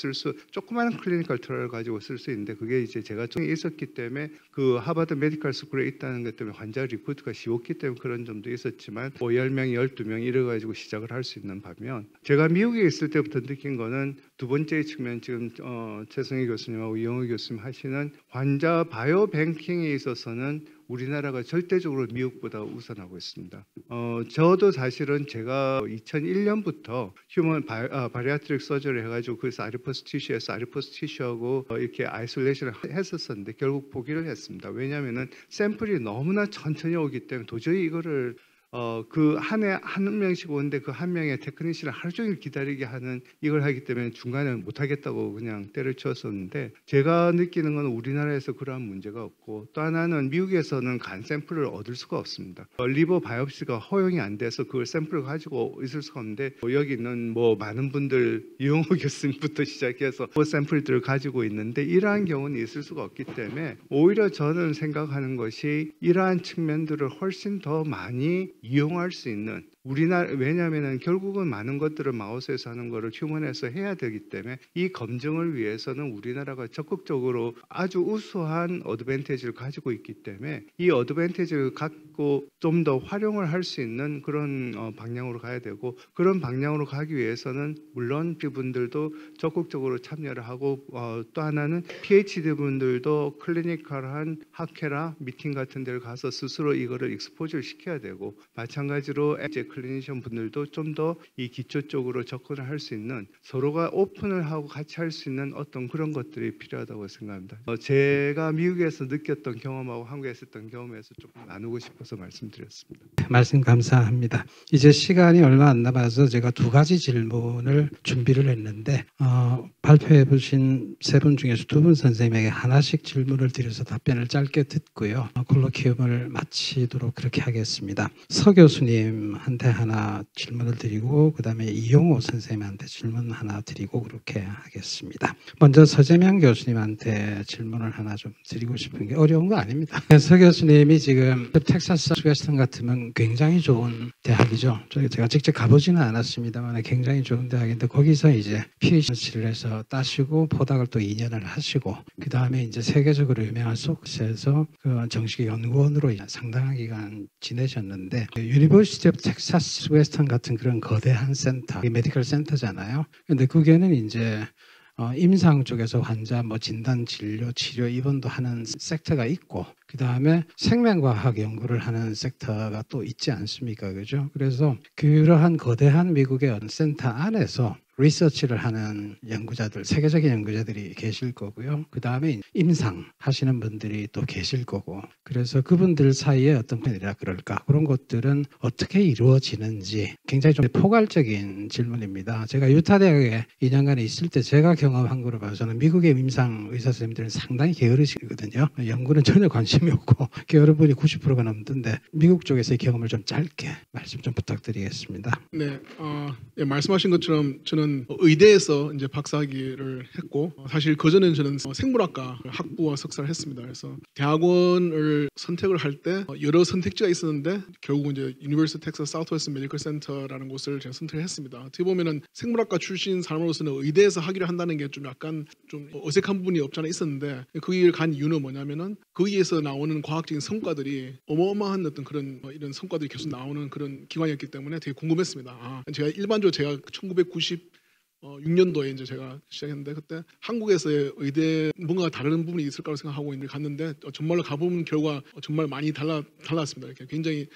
S7: 조그마한 클리니컬 트라이얼 가지고 쓸 수 있는데 그게 이제 제가 좀 있었기 때문에 그 하버드 메디컬 스쿨에 있다는 것 때문에 환자 리포트가 쉬웠기 때문에 그런 점도 있었지만 10명, 12명 이래 가지고 시작을 할 수 있는 반면 제가 미국에 있을 때부터 느낀 거는 두 번째 측면 지금 최승희 교수님하고 이영호 교수님 하시는 환자 바이오 뱅킹에 있어서는 우리나라가 절대적으로 미국보다 우선하고 있습니다. 저도 사실은 제가 2001년부터 휴먼 바리아트릭 서저를 해가지고 그래서 아디포스 티슈에서 아디포스 티슈하고 이렇게 아이솔레이션을 했었었는데 결국 포기를 했습니다. 왜냐하면은 샘플이 너무나 천천히 오기 때문에 도저히 이거를 그 한 해 한 명씩 오는데 그 한 명의 테크니션을 하루 종일 기다리게 하는 이걸 하기 때문에 중간에 못하겠다고 그냥 때려치웠었는데 제가 느끼는 건 우리나라에서 그러한 문제가 없고 또 하나는 미국에서는 간 샘플을 얻을 수가 없습니다. 리버 바이옵시가 허용이 안 돼서 그걸 샘플을 가지고 있을 수가 없는데 여기 있는 뭐 많은 분들 이용호 교수님부터 시작해서 그 샘플들을 가지고 있는데 이러한 경우는 있을 수가 없기 때문에 오히려 저는 생각하는 것이 이러한 측면들을 훨씬 더 많이 이용할 수 있는 우리나라 왜냐하면 결국은 많은 것들을 마우스에서 하는 거를 휴먼에서 해야 되기 때문에 이 검증을 위해서는 우리나라가 적극적으로 아주 우수한 어드밴티지를 가지고 있기 때문에 이 어드밴티지를 갖고 좀 더 활용을 할 수 있는 그런 방향으로 가야 되고 그런 방향으로 가기 위해서는 물론 그분들도 적극적으로 참여를 하고 또 하나는 PhD 분들도 클리니컬한 학회나 미팅 같은 데를 가서 스스로 이거를 익스포즈를 시켜야 되고 마찬가지로 이제 클리니션 분들도 좀 더 이 기초 쪽으로 접근을 할 수 있는, 서로가 오픈을 하고 같이 할 수 있는 어떤 그런 것들이 필요하다고 생각합니다. 제가 미국에서 느꼈던 경험하고 한국에서 했던 경험에서 조금 나누고 싶어서 말씀드렸습니다.
S1: 말씀 감사합니다. 이제 시간이 얼마 안 남아서 제가 두 가지 질문을 준비를 했는데 발표해 보신 세 분 중에서 두 분 선생님에게 하나씩 질문을 드려서 답변을 짧게 듣고요. 콜로키움을 마치도록 그렇게 하겠습니다. 서 교수님한테 하나 질문을 드리고 그다음에 이용호 선생님한테 질문 하나 드리고 그렇게 하겠습니다. 먼저 서재명 교수님한테 질문을 하나 좀 드리고 싶은 게 어려운 거 아닙니다. 서 교수님이 지금 텍사스 웨스턴 같으면 굉장히 좋은 대학이죠. 제가 직접 가보지는 않았습니다만 굉장히 좋은 대학인데 거기서 이제 PhD를 해서 따시고 포닥을 또 2년을 하시고 그 다음에 이제 세계적으로 유명한 소크스에서 그 정식 연구원으로 상당한 기간 지내셨는데 유니버시티 오브 텍사스 웨스턴 같은 그런 거대한 센터, 메디컬 센터잖아요. 근데 그게는 이제 임상 쪽에서 환자 진단, 진료, 치료, 입원도 하는 섹터가 있고 그 다음에 생명과학 연구를 하는 섹터가 또 있지 않습니까? 그죠? 그래서 그러한 거대한 미국의 센터 안에서 리서치를 하는 연구자들, 세계적인 연구자들이 계실 거고요. 그 다음에 임상 하시는 분들이 또 계실 거고, 그래서 그분들 사이에 어떤 편이라 그럴까, 그런 것들은 어떻게 이루어지는지 굉장히 좀 포괄적인 질문입니다. 제가 유타 대학에 2년간에 있을 때 제가 경험한 거로 봐서는 미국의 임상 의사 선생님들은 상당히 게으르시거든요. 연구는 전혀 관심이 없고 게으른 분이 90%가 넘던데 미국 쪽에서의 경험을 좀 짧게 말씀 좀 부탁드리겠습니다.
S2: 네, 말씀하신 것처럼 저는 의대에서 이제 박사학위를 했고 사실 그 전에는 저는 생물학과 학부와 석사를 했습니다. 그래서 대학원을 선택을 할 때 여러 선택지가 있었는데 결국 이제 유니버시티 텍사스 사우스웨스트 메디컬 센터라는 곳을 제가 선택을 했습니다. 어떻게 보면은 생물학과 출신 사람으로서는 의대에서 학위를 한다는 게 좀 약간 좀 어색한 부분이 없잖아 있었는데 거기를 간 이유는 뭐냐면은 거기에서 나오는 과학적인 성과들이 어마어마한 어떤 그런 이런 성과들이 계속 나오는 그런 기관이었기 때문에 되게 궁금했습니다. 제가 일반적으로 제가 1996년도에 이제 제가 시작했는데 그때 한국에서의 의대 뭔가 다른 부분이 있을 거라고 생각하고 이제 갔는데 정말로 가보면 결과 정말 많이 달랐습니다. 이렇게 굉장히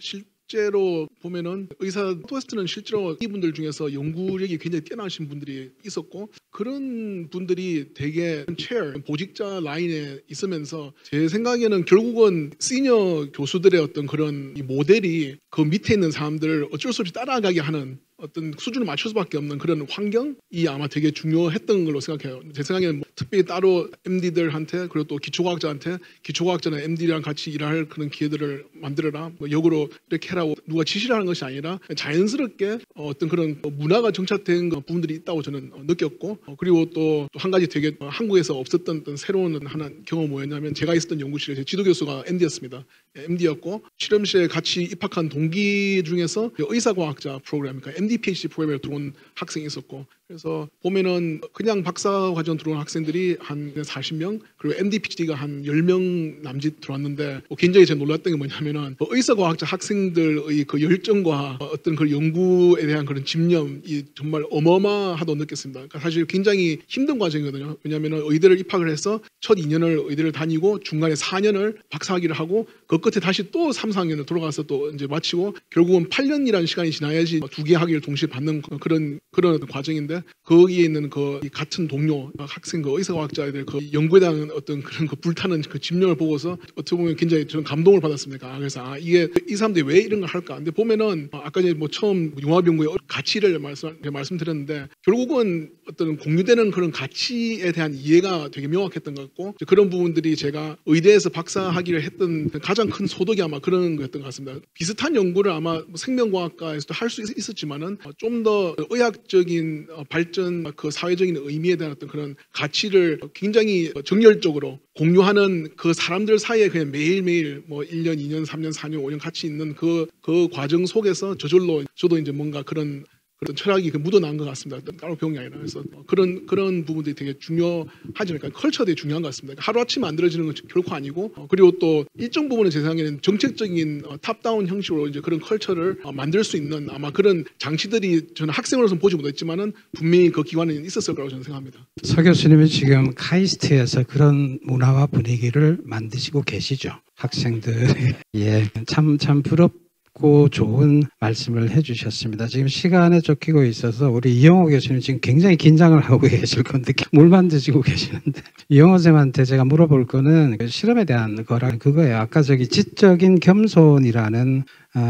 S2: 실제로 보면은 의사 토스트는 실제로 이분들 중에서 연구력이 굉장히 뛰어나신 분들이 있었고 그런 분들이 되게 체어 보직자 라인에 있으면서 제 생각에는 결국은 시니어 교수들의 어떤 그런 이 모델이 그 밑에 있는 사람들을 어쩔 수 없이 따라가게 하는 어떤 수준을 맞출 수밖에 없는 그런 환경이 아마 되게 중요했던 걸로 생각해요. 제 생각에는 특별히 따로 MD들한테 그리고 또 기초과학자한테 기초과학자나 MD랑 같이 일할 그런 기회들을 만들어라. 역으로 이렇게 해라고 누가 지시를 하는 것이 아니라 자연스럽게 어떤 그런 문화가 정착된 부분들이 있다고 저는 느꼈고 그리고 또 한 가지 되게 한국에서 없었던 어떤 새로운 하나 경험은 뭐였냐면 제가 있었던 연구실에 제 지도교수가 MD였습니다. MD였고 실험실에 같이 입학한 동기 중에서 의사과학자 프로그램, 그러니까 MD PhD 프로그램에 들어온 학생이 있었고 그래서 보면은 그냥 박사과정 들어온 학생들이 한 40명 그리고 MD PhD가 한 10명 남짓 들어왔는데 굉장히 제가 놀랐던 게 뭐냐면은 의사과학자 학생들의 그 열정과 어떤 그 연구에 대한 그런 집념이 정말 어마어마하다고 느꼈습니다. 그러니까 사실 굉장히 힘든 과정이거든요. 왜냐하면 의대를 입학을 해서 첫 2년을 의대를 다니고 중간에 4년을 박사학위를 하고 그 끝에 다시 또 3, 4학년을 돌아가서 또 이제 마치고 결국은 8년이라는 시간이 지나야지 두 개의 학위를 동시에 받는 그런 과정인데 거기에 있는 그 같은 동료 학생 그 의사과학자들 그 연구에 대한 어떤 그런 그 불타는 그 집념을 보고서 어떻게 보면 굉장히 저는 감동을 받았습니다. 그래서 이게 이 사람들이 왜 이런 걸 할까? 근데 보면은 아까 이제 처음 융합연구의 가치를 말씀드렸는데 결국은 어떤 공유되는 그런 가치에 대한 이해가 되게 명확했던 것 같고 그런 부분들이 제가 의대에서 박사학위를 했던 가장 큰 소득이 아마 그런 거였던 것 같습니다. 비슷한 연구를 아마 생명과학과에서도 할 수 있었지만은 좀 더 의학적인 발전, 그 사회적인 의미에 대한 어떤 그런 가치를 굉장히 정열적으로 공유하는 그 사람들 사이에 그냥 매일매일 1년, 2년, 3년, 4년, 5년 같이 있는 그 과정 속에서 저절로 저도 이제 뭔가 그런 철학이 묻어난 것 같습니다. 따로 배운 게 아니라. 그래서 그런 부분들이 되게 중요하지 않을까. 컬처가 되게 중요한 것 같습니다. 하루아침에 만들어지는 건 결코 아니고 그리고 또 일정 부분은 제 생각에는 정책적인 탑다운 형식으로 이제 그런 컬처를 만들 수 있는 아마 그런 장치들이 저는 학생으로서는 보지 못했지만은 분명히 그 기관에 있었을 거라고 저는 생각합니다.
S1: 서 교수님이 지금 카이스트에서 그런 문화와 분위기를 만드시고 계시죠. 학생들 참 부럽 깊고 좋은 말씀을 해주셨습니다. 지금 시간에 쫓기고 있어서 우리 이영호 교수님 지금 굉장히 긴장을 하고 계실 건데 물만 드시고 계시는데 이영호 쌤한테 제가 물어볼 거는 그 실험에 대한 거랑 그거예요. 아까 저기 지적인 겸손이라는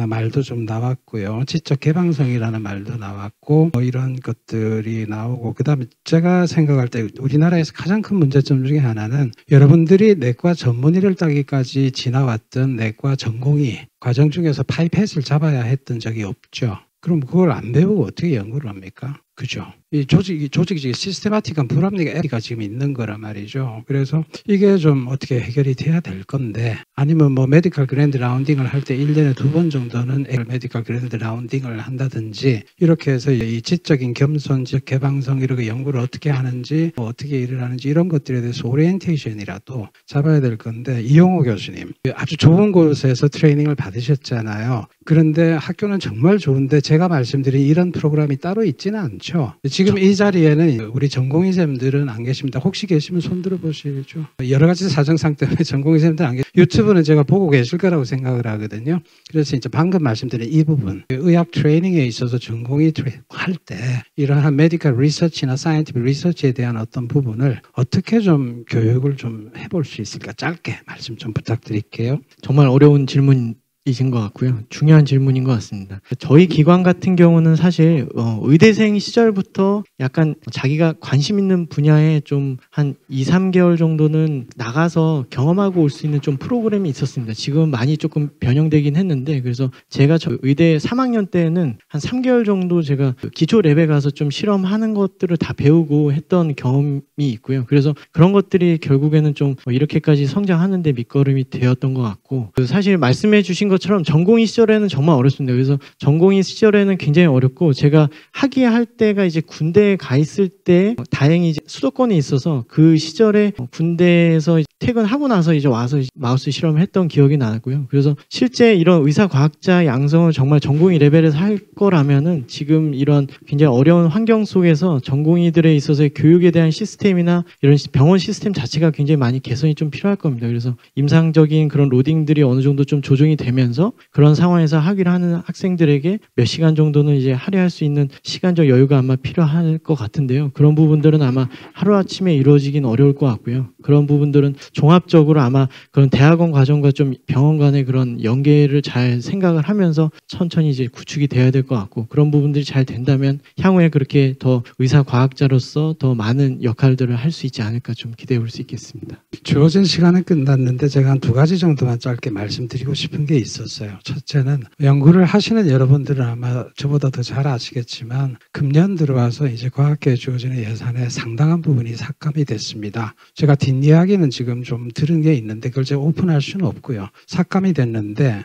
S1: 말도 좀 나왔고요. 지적 개방성이라는 말도 나왔고 뭐 이런 것들이 나오고 그다음에 제가 생각할 때 우리나라에서 가장 큰 문제점 중에 하나는 여러분들이 내과 전문의를 따기까지 지나왔던 내과 전공의 과정 중에서 파이펫을 잡아야 했던 적이 없죠. 그럼 그걸 안 배우고 어떻게 연구를 합니까? 그죠? 이 조직이 시스테마틱한 불합리가 지금 있는 거란 말이죠. 그래서 이게 좀 어떻게 해결이 돼야 될 건데 아니면 뭐 메디컬 그랜드 라운딩을 할 때 1년에 2번 정도는 메디컬 그랜드 라운딩을 한다든지 이렇게 해서 이 지적인 겸손, 지적 개방성 이렇게 연구를 어떻게 하는지 뭐 어떻게 일을 하는지 이런 것들에 대해서 오리엔테이션이라도 잡아야 될 건데 이용호 교수님 아주 좋은 곳에서 트레이닝을 받으셨잖아요. 그런데 학교는 정말 좋은데 제가 말씀드린 이런 프로그램이 따로 있지는 않죠. 지금 이 자리에는 우리 전공의쌤들은 안 계십니다. 혹시 계시면 손 들어보시죠. 여러 가지 사정상 때문에 전공의쌤들 안 계시죠. 유튜브는 제가 보고 계실 거라고 생각을 하거든요. 그래서 이제 방금 말씀드린 이 부분 의학 트레이닝에 있어서 전공의 할 때 이러한 메디컬 리서치나 사이언티픽 리서치에 대한 어떤 부분을 어떻게 좀 교육을 좀 해볼 수 있을까 짧게 말씀 좀 부탁드릴게요.
S4: 정말 어려운 질문 이신 것 같고요. 중요한 질문인 것 같습니다. 저희 기관 같은 경우는 사실 의대생 시절부터 약간 자기가 관심 있는 분야에 좀 한 2, 3개월 정도는 나가서 경험하고 올 수 있는 좀 프로그램이 있었습니다. 지금 많이 조금 변형되긴 했는데 그래서 제가 저 의대 3학년 때는 한 3개월 정도 제가 기초 랩에 가서 좀 실험하는 것들을 다 배우고 했던 경험이 있고요. 그래서 그런 것들이 결국에는 좀 이렇게까지 성장하는 데 밑거름이 되었던 것 같고 사실 말씀해 주신 것처럼 전공의 시절에는 정말 어렵습니다. 그래서 전공의 시절에는 굉장히 어렵고 제가 학위할 때가 이제 군대에 가 있을 때 다행히 이제 수도권에 있어서 그 시절에 군대에서 퇴근하고 나서 이제 와서 마우스 실험을 했던 기억이 나고요. 그래서 실제 이런 의사과학자 양성을 정말 전공의 레벨에서 할 거라면은 지금 이런 굉장히 어려운 환경 속에서 전공의들에 있어서의 교육에 대한 시스템이나 이런 병원 시스템 자체가 굉장히 많이 개선이 좀 필요할 겁니다. 그래서 임상적인 그런 로딩들이 어느 정도 좀 조정이 되면서 그런 상황에서 학위를 하는 학생들에게 몇 시간 정도는 이제 할애할 수 있는 시간적 여유가 아마 필요할 것 같은데요. 그런 부분들은 아마 하루아침에 이루어지긴 어려울 것 같고요. 그런 부분들은 종합적으로 아마 그런 대학원 과정과 좀 병원 간의 그런 연계를 잘 생각을 하면서 천천히 이제 구축이 돼야 될 것 같고 그런 부분들이 잘 된다면 향후에 그렇게 더 의사 과학자로서 더 많은 역할들을 할 수 있지 않을까 좀 기대해 볼 수 있겠습니다.
S1: 주어진 시간은 끝났는데 제가 한 2가지 정도만 짧게 말씀드리고 싶은 게 있었어요. 첫째는 연구를 하시는 여러분들은 아마 저보다 더 잘 아시겠지만 금년 들어와서 이제 과학계에 주어지는 예산의 상당한 부분이 삭감이 됐습니다. 제가 뒷이야기는 지금 좀 들은 게 있는데 그걸 제가 오픈할 수는 없고요. 삭감이 됐는데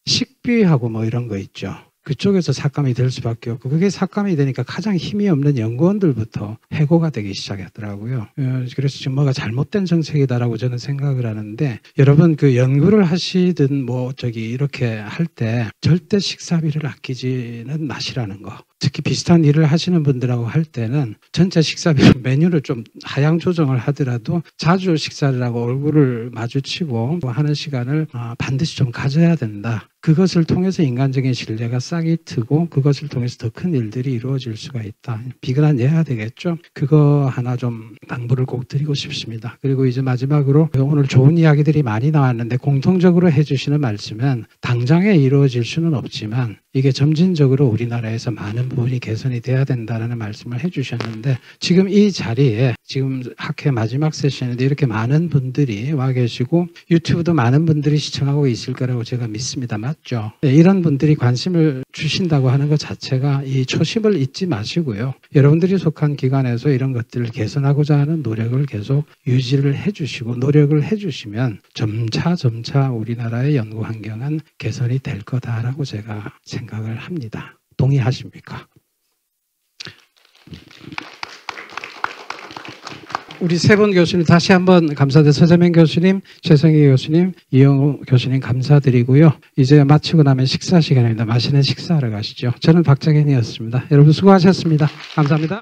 S1: 식비하고 뭐 이런 거 있죠. 그쪽에서 삭감이 될 수밖에 없고 그게 삭감이 되니까 가장 힘이 없는 연구원들부터 해고가 되기 시작했더라고요. 그래서 지금 뭐가 잘못된 정책이다라고 저는 생각을 하는데 여러분 그 연구를 하시든 뭐 이렇게 할 때 절대 식사비를 아끼지는 마시라는 거. 특히 비슷한 일을 하시는 분들하고 할 때는 전체 식사비 메뉴를 좀 하향 조정을 하더라도 자주 식사를 하고 얼굴을 마주치고 하는 시간을 반드시 좀 가져야 된다. 그것을 통해서 인간적인 신뢰가 싹이 트고 그것을 통해서 더 큰 일들이 이루어질 수가 있다. 비근한 예가 되겠죠. 그거 하나 좀 당부를 꼭 드리고 싶습니다. 그리고 이제 마지막으로 오늘 좋은 이야기들이 많이 나왔는데 공통적으로 해주시는 말씀은 당장에 이루어질 수는 없지만 이게 점진적으로 우리나라에서 많은 부분이 개선이 돼야 된다는 말씀을 해주셨는데 지금 이 자리에 지금 학회 마지막 세션인데 이렇게 많은 분들이 와 계시고 유튜브도 많은 분들이 시청하고 있을 거라고 제가 믿습니다. 맞죠? 네, 이런 분들이 관심을 주신다고 하는 것 자체가 이 초심을 잊지 마시고요. 여러분들이 속한 기관에서 이런 것들을 개선하고자 하는 노력을 계속 유지를 해주시고 노력을 해주시면 점차 우리나라의 연구 환경은 개선이 될 거다라고 제가 생각을 합니다. 동의하십니까? 우리 세 분 교수님 다시 한번 감사드립니다. 서재명 교수님, 최성희 교수님, 이영호 교수님 감사드리고요. 이제 마치고 나면 식사 시간입니다. 맛있는 식사하러 가시죠. 저는 박정현이었습니다. 여러분 수고하셨습니다. 감사합니다.